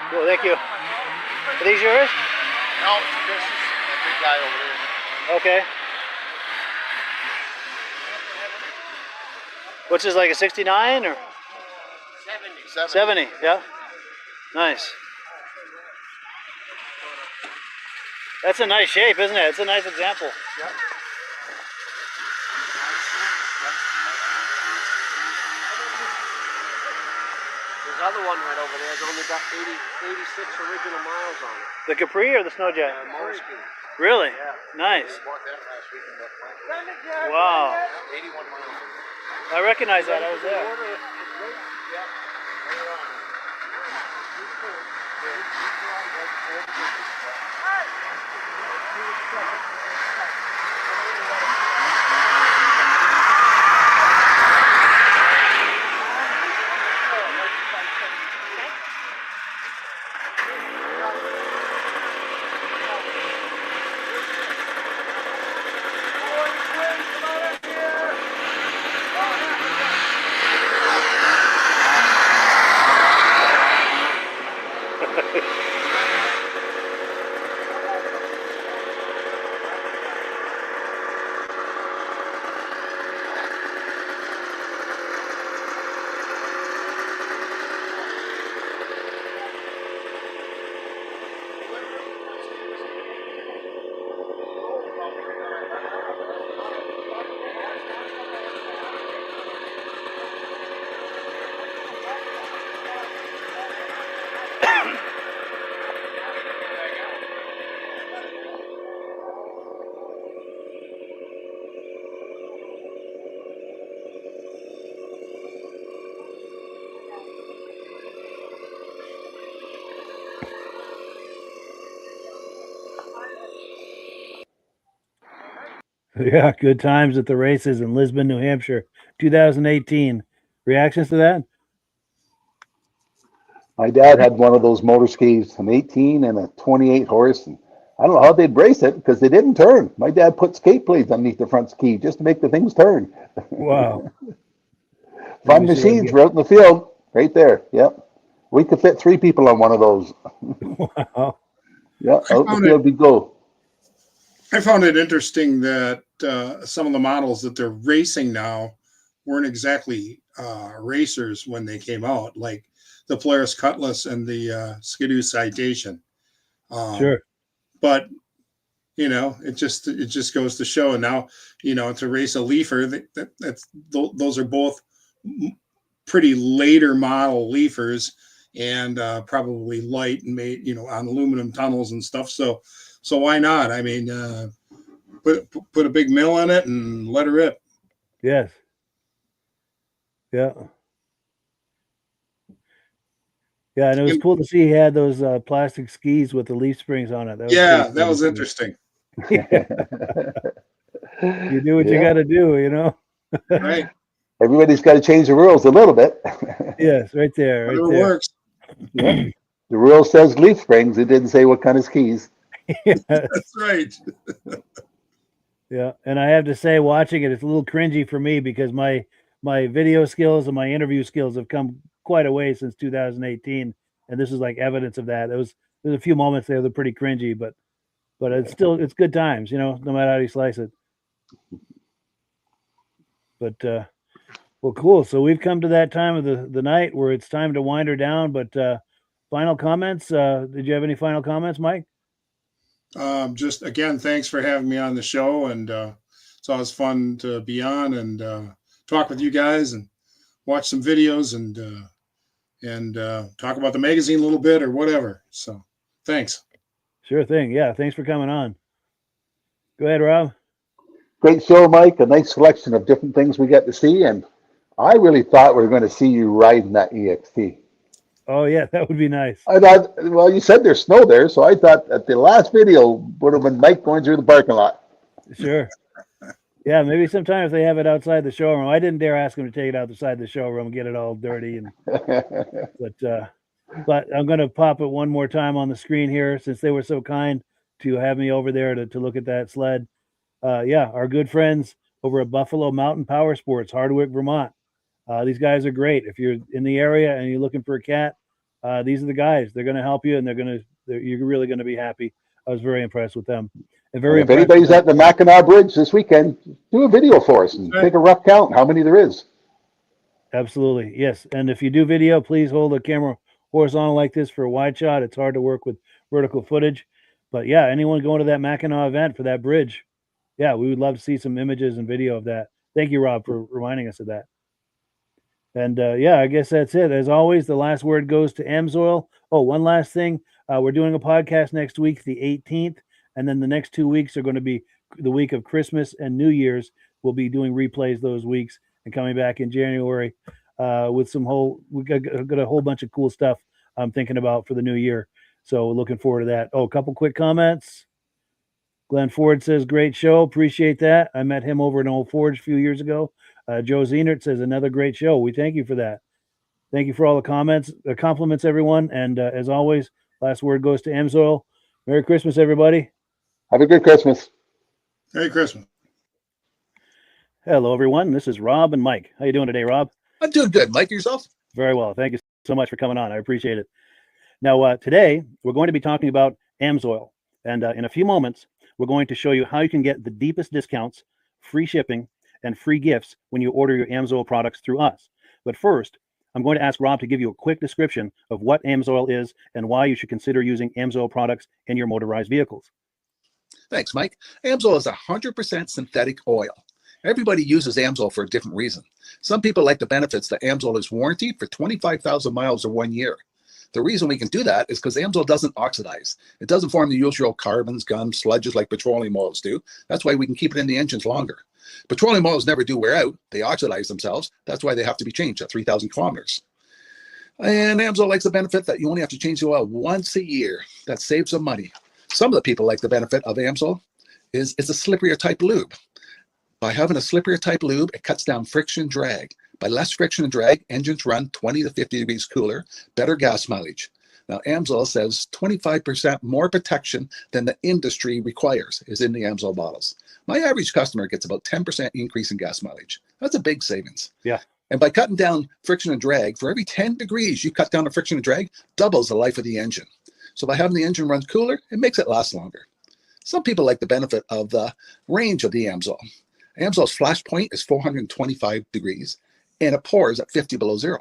Cool, thank you. Are these yours? No, this is a big guy over there. Okay. What's this, like a 69 or? 70, yeah. Nice. That's a nice shape, isn't it? It's a nice example. Yep. There's other one right over there. It's only got 86 original miles on it. The Capri or the Snowjet? Moleskine. Really? Yeah. Nice. Bought that last week in that plant. Wow. 81 miles. I recognize that. I was there. Yeah, good times at the races in Lisbon, New Hampshire, 2018. Reactions to that? My dad had one of those motor skis, an 18 and a 28 horse, and I don't know how they'd brace it because they didn't turn. My dad put skate blades underneath the front ski just to make the things turn. Wow. Fun machines were out in the field, right there. Yep. We could fit 3 people on one of those. Wow. Yeah, out in the field we go. I found it interesting that some of the models that they're racing now weren't exactly racers when they came out, like the Polaris Cutlass and the Skidoo Citation. Sure. But it just goes to show. And now, to race a Leafer, those are both pretty later model Leafers, and probably light and made, on aluminum tunnels and stuff. So why not? I mean, put a big mill in it and let her rip. Yes. Yeah. Yeah, and it was cool to see he had those plastic skis with the leaf springs on it. That was interesting. You do what you got to do, Right. Everybody's got to change the rules a little bit. Yes, right there. Right Whatever there. works. Yeah. The rule says leaf springs. It didn't say what kind of skis. That's right. Yeah, and I have to say, watching it, it's a little cringy for me because my video skills and my interview skills have come quite a way since 2018, and this is like evidence of that. There's a few moments there that are pretty cringy, but it's good times, no matter how you slice it. But well, cool. So we've come to that time of the night where it's time to wind her down. But final comments. Did you have any final comments, Mike? Just again, thanks for having me on the show, and it's always fun to be on and talk with you guys and watch some videos and talk about the magazine a little bit or whatever. So thanks. Sure thing. Yeah, thanks for coming on. Go ahead, Rob. Great show, Mike. A nice selection of different things we got to see, and I really thought we were going to see you riding that EXT. Oh yeah, that would be nice. I thought, well, you said there's snow there, so I thought that the last video would have been Mike going through the parking lot. Sure. Yeah, maybe sometime if they have it outside the showroom. I didn't dare ask them to take it outside the showroom and get it all dirty. But I'm going to pop it one more time on the screen here since they were so kind to have me over there to look at that sled. Our good friends over at Buffalo Mountain Power Sports, Hardwick, Vermont. These guys are great. If you're in the area and you're looking for a cat, these are the guys. They're going to help you, and you're really going to be happy. I was very impressed with them. And if anybody's at the Mackinac Bridge this weekend, do a video for us and take a rough count how many there is. Absolutely, yes. And if you do video, please hold the camera horizontal like this for a wide shot. It's hard to work with vertical footage. But yeah, anyone going to that Mackinac event for that bridge, yeah, we would love to see some images and video of that. Thank you, Rob, for reminding us of that. And I guess that's it. As always, the last word goes to Amsoil. Oh, one last thing. We're doing a podcast next week, the 18th. And then the next 2 weeks are going to be the week of Christmas and New Year's. We'll be doing replays those weeks and coming back in January with we got a whole bunch of cool stuff I'm thinking about for the new year. So looking forward to that. Oh, a couple quick comments. Glenn Ford says, great show. Appreciate that. I met him over in Old Forge a few years ago. Joe Zienert says, another great show. We thank you for that. Thank you for all the comments, compliments, everyone. And as always, last word goes to Amsoil. Merry Christmas, everybody. Have a good Christmas. Merry Christmas. Hello, everyone. This is Rob and Mike. How you doing today, Rob? I'm doing good. Mike, yourself? Very well. Thank you so much for coming on. I appreciate it. Now, today, we're going to be talking about Amsoil. And in a few moments, we're going to show you how you can get the deepest discounts, free shipping, and free gifts when you order your Amsoil products through us. But first, I'm going to ask Rob to give you a quick description of what Amsoil is and why you should consider using Amsoil products in your motorized vehicles. Thanks, Mike. Amsoil is 100% synthetic oil. Everybody uses Amsoil for a different reason. Some people like the benefits that Amsoil is warranted for 25,000 miles or 1 year. The reason we can do that is because Amsoil doesn't oxidize. It doesn't form the usual carbons, gums, sludges like petroleum oils do. That's why we can keep it in the engines longer. Petroleum oils never do wear out. They oxidize themselves. That's why they have to be changed at 3,000 kilometers. And Amsoil likes the benefit that you only have to change the oil once a year. That saves them money. Some of the people like the benefit of Amsoil is it's a slipperier type lube. By having a slippier type lube, it cuts down friction and drag. By less friction and drag, engines run 20 to 50 degrees cooler, better gas mileage. Now, Amsoil says 25% more protection than the industry requires is in the Amsoil bottles. My average customer gets about 10% increase in gas mileage. That's a big savings. Yeah. And by cutting down friction and drag, for every 10 degrees you cut down the friction and drag, doubles the life of the engine. So by having the engine run cooler, it makes it last longer. Some people like the benefit of the range of the Amsoil. Amsoil's flash point is 425 degrees, and it pours at 50 below zero.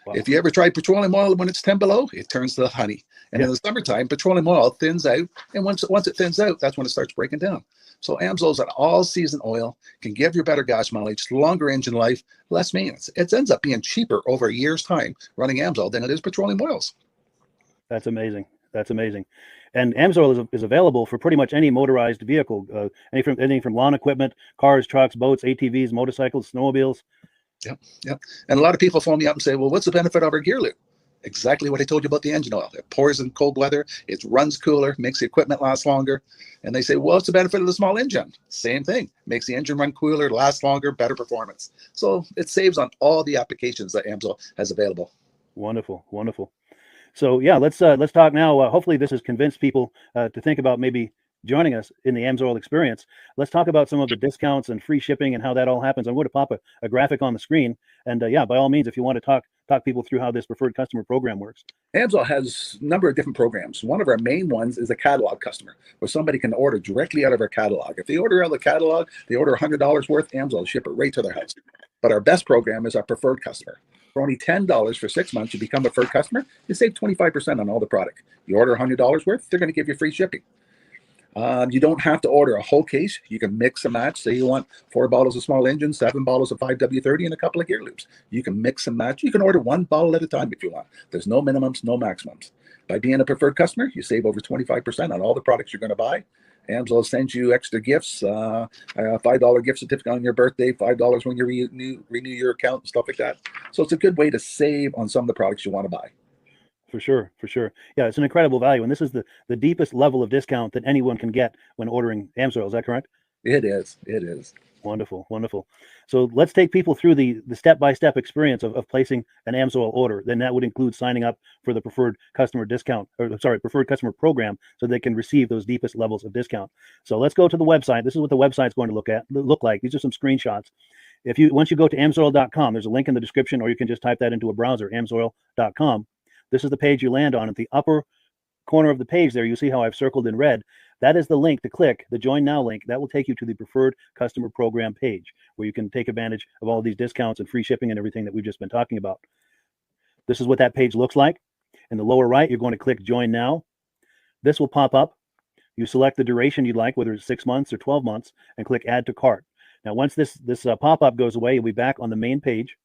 Wow. If you ever tried petroleum oil when it's 10 below, it turns to honey. And in the summertime, petroleum oil thins out, and once it thins out, that's when it starts breaking down. So Amsoil's an all-season oil, can give you better gas mileage, longer engine life, less maintenance. It ends up being cheaper over a year's time running Amsoil than it is petroleum oils. That's amazing. That's amazing. And Amsoil is available for pretty much any motorized vehicle, anything from lawn equipment, cars, trucks, boats, ATVs, motorcycles, snowmobiles. Yep. And a lot of people phone me up and say, well, what's the benefit of our gear lube? Exactly what I told you about the engine oil. It pours in cold weather, it runs cooler, makes the equipment last longer. And they say, well, what's the benefit of the small engine? Same thing. Makes the engine run cooler, last longer, better performance. So it saves on all the applications that Amsoil has available. Wonderful, wonderful. So yeah, let's talk now. Hopefully this has convinced people to think about maybe joining us in the Amsoil experience. Let's talk about some of the discounts and free shipping and how that all happens. I'm going to pop a graphic on the screen. And yeah, by all means, if you want to talk people through how this preferred customer program works. Amsoil has a number of different programs. One of our main ones is a catalog customer, where somebody can order directly out of our catalog. If they order out of the catalog, they order $100 worth, Amsoil will ship it right to their house. But our best program is our preferred customer. For only $10 for 6 months, you become a preferred customer, you save 25% on all the product. You order $100 worth, they're going to give you free shipping. You don't have to order a whole case. You can mix and match. Say you want 4 bottles of small engine, 7 bottles of 5W30, and a couple of gear loops. You can mix and match. You can order 1 bottle at a time if you want. There's no minimums, no maximums. By being a preferred customer, you save over 25% on all the products you're going to buy. Amsoil sends you extra gifts, a $5 gift certificate on your birthday, $5 when you renew your account, and stuff like that. So it's a good way to save on some of the products you want to buy. For sure. Yeah, it's an incredible value. And this is the deepest level of discount that anyone can get when ordering Amsoil. Is that correct? It is. Wonderful. So let's take people through the step-by-step experience of placing an Amsoil order. Then that would include signing up for the preferred customer preferred customer program, so they can receive those deepest levels of discount. So let's go to the website. This is what the website's going to look like. These are some screenshots. Once you go to amsoil.com, there's a link in the description, or you can just type that into a browser, amsoil.com. This is the page you land on. At the upper corner of the page there, you see how I've circled in red. That is the link to click, the Join Now link. That will take you to the Preferred Customer Program page, where you can take advantage of all these discounts and free shipping and everything that we've just been talking about. This is what that page looks like. In the lower right, you're going to click Join Now. This will pop up. You select the duration you'd like, whether it's 6 months or 12 months, and click Add to Cart. Now, once this pop-up goes away, you'll be back on the main page.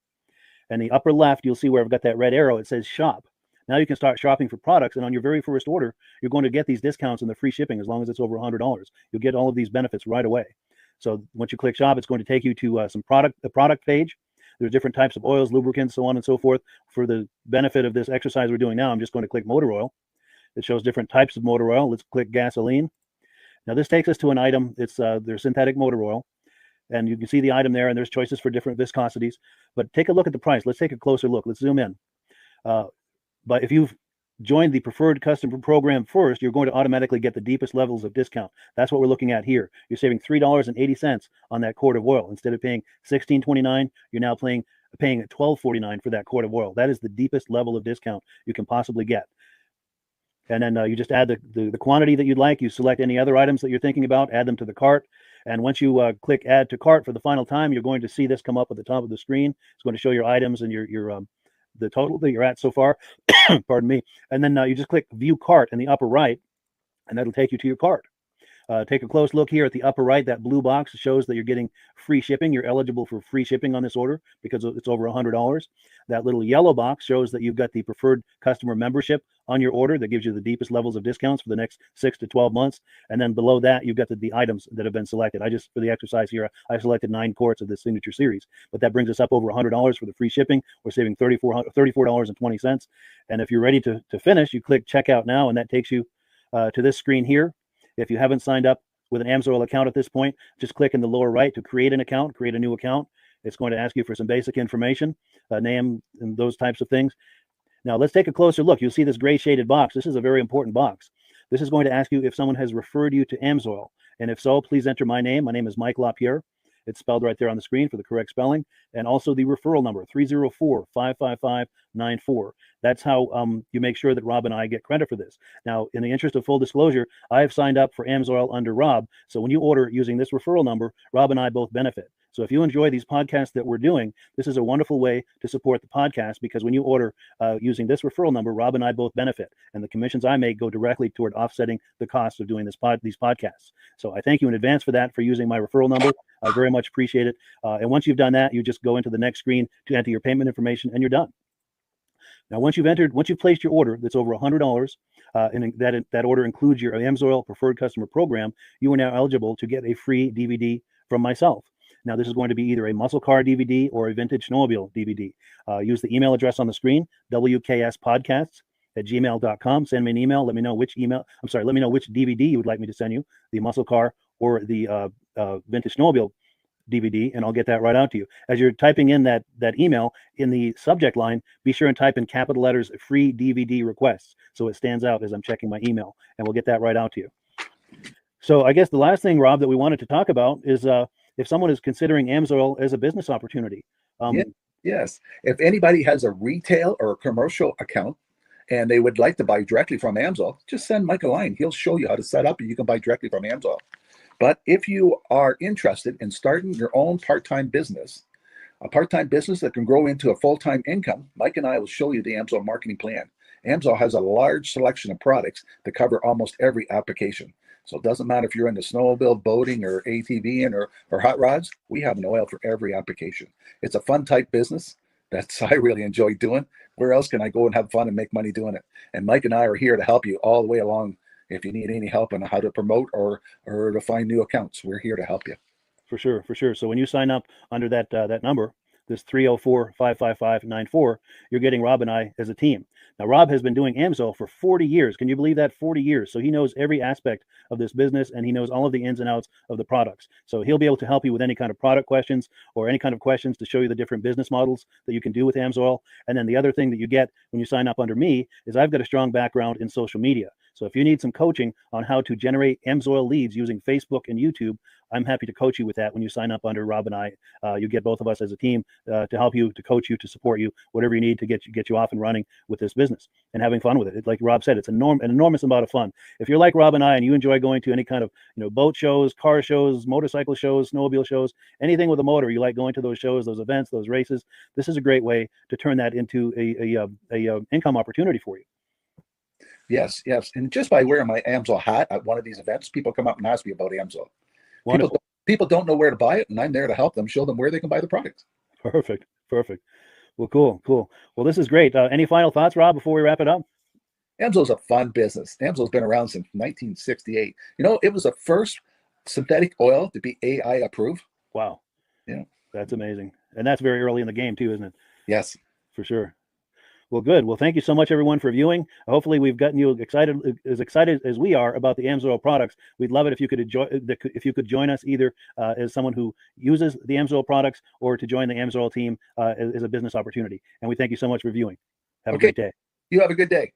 And the upper left, you'll see where I've got that red arrow. It says Shop. Now you can start shopping for products, and on your very first order, you're going to get these discounts and the free shipping as long as it's over $100. You'll get all of these benefits right away. So once you click Shop, it's going to take you to the product page. There's different types of oils, lubricants, so on and so forth. For the benefit of this exercise we're doing now, I'm just going to click motor oil. It shows different types of motor oil. Let's click gasoline. Now this takes us to an item. It's their synthetic motor oil. And you can see the item there, and there's choices for different viscosities. But take a look at the price. Let's take a closer look. Let's zoom in. But if you've joined the preferred customer program first, you're going to automatically get the deepest levels of discount. That's what we're looking at here. You're saving $3.80 on that quart of oil. Instead of paying $16.29, you're now paying $12.49 for that quart of oil. That is the deepest level of discount you can possibly get. And then you just add the quantity that you'd like. You select any other items that you're thinking about, add them to the cart. And once you click Add to Cart for the final time, you're going to see this come up at the top of the screen. It's going to show your items and your the total that you're at so far. Pardon me. And then you just click View Cart in the upper right, and that'll take you to your cart. Take a close look here at the upper right. That blue box shows that you're getting free shipping. You're eligible for free shipping on this order because it's over $100. That little yellow box shows that you've got the preferred customer membership on your order that gives you the deepest levels of discounts for the next 6 to 12 months. And then below that, you've got the items that have been selected. For the exercise here, I selected 9 quarts of the signature series, but that brings us up over $100 for the free shipping. We're saving $34.20. And if you're ready to finish, you click Checkout Now, and that takes you to this screen here. If you haven't signed up with an AMSOIL account at this point, just click in the lower right to create an account, create a new account. It's going to ask you for some basic information, name and those types of things. Now let's take a closer look. You'll see this gray shaded box. This is a very important box. This is going to ask you if someone has referred you to AMSOIL. And if so, please enter my name. My name is Mike LaPierre. It's spelled right there on the screen for the correct spelling. And also the referral number, 304-555-94. That's how you make sure that Rob and I get credit for this. Now, in the interest of full disclosure, I have signed up for AMSOIL under Rob. So when you order using this referral number, Rob and I both benefit. So if you enjoy these podcasts that we're doing, this is a wonderful way to support the podcast, because when you order using this referral number, Rob and I both benefit. And the commissions I make go directly toward offsetting the cost of doing these podcasts. So I thank you in advance for that, for using my referral number. I very much appreciate it. And once you've done that, you just go into the next screen to enter your payment information, and you're done. Now, once you've placed your order that's over $100, and that order includes your AMSOIL Preferred Customer Program, you are now eligible to get a free DVD from myself. Now, this is going to be either a muscle car DVD or a vintage snowmobile DVD. Use the email address on the screen, wkspodcasts@gmail.com. Send me an email. Let me know which DVD you would like me to send you, the muscle car or the vintage snowmobile DVD, and I'll get that right out to you. As you're typing in that email, in the subject line, be sure and type in capital letters, free DVD requests, so it stands out as I'm checking my email, and we'll get that right out to you. So I guess the last thing, Rob, that we wanted to talk about is if someone is considering AMSOIL as a business opportunity. Yes. If anybody has a retail or a commercial account and they would like to buy directly from AMSOIL, just send Mike a line. He'll show you how to set up, and you can buy directly from AMSOIL. But if you are interested in starting your own part-time business, a part-time business that can grow into a full-time income, Mike and I will show you the AMSOIL marketing plan. AMSOIL has a large selection of products that cover almost every application. So it doesn't matter if you're into snowmobile, boating, or ATVing, or hot rods. We have an oil for every application. It's a fun type business that I really enjoy doing. Where else can I go and have fun and make money doing it? And Mike and I are here to help you all the way along. If you need any help on how to promote or to find new accounts, we're here to help you. For sure. So when you sign up under that number, this 304-555-94, you're getting Rob and I as a team. Now, Rob has been doing AMSOIL for 40 years. Can you believe that? 40 years. So he knows every aspect of this business, and he knows all of the ins and outs of the products. So he'll be able to help you with any kind of product questions or any kind of questions to show you the different business models that you can do with AMSOIL. And then the other thing that you get when you sign up under me is I've got a strong background in social media. So if you need some coaching on how to generate AMSOIL leads using Facebook and YouTube, I'm happy to coach you with that when you sign up under Rob and I. You get both of us as a team to help you, to coach you, to support you, whatever you need to get you off and running with this business and having fun with it. Like Rob said, it's an enormous amount of fun. If you're like Rob and I and you enjoy going to any kind of boat shows, car shows, motorcycle shows, snowmobile shows, anything with a motor, you like going to those shows, those events, those races, this is a great way to turn that into a income opportunity for you. Yes. And just by wearing my AMSOIL hat at one of these events, people come up and ask me about AMSOIL. People don't know where to buy it, and I'm there to help them, show them where they can buy the product. Perfect. Well, cool. Well, this is great. Any final thoughts, Rob, before we wrap it up? AMSOIL's a fun business. AMSOIL's been around since 1968. It was the first synthetic oil to be AI approved. Wow. Yeah. That's amazing. And that's very early in the game too, isn't it? Yes. For sure. Well, good. Well, thank you so much, everyone, for viewing. Hopefully, we've gotten you excited as we are about the AMSOIL products. We'd love it if you could join us either as someone who uses the AMSOIL products or to join the AMSOIL team as a business opportunity. And we thank you so much for viewing. Have a great day. You have a good day.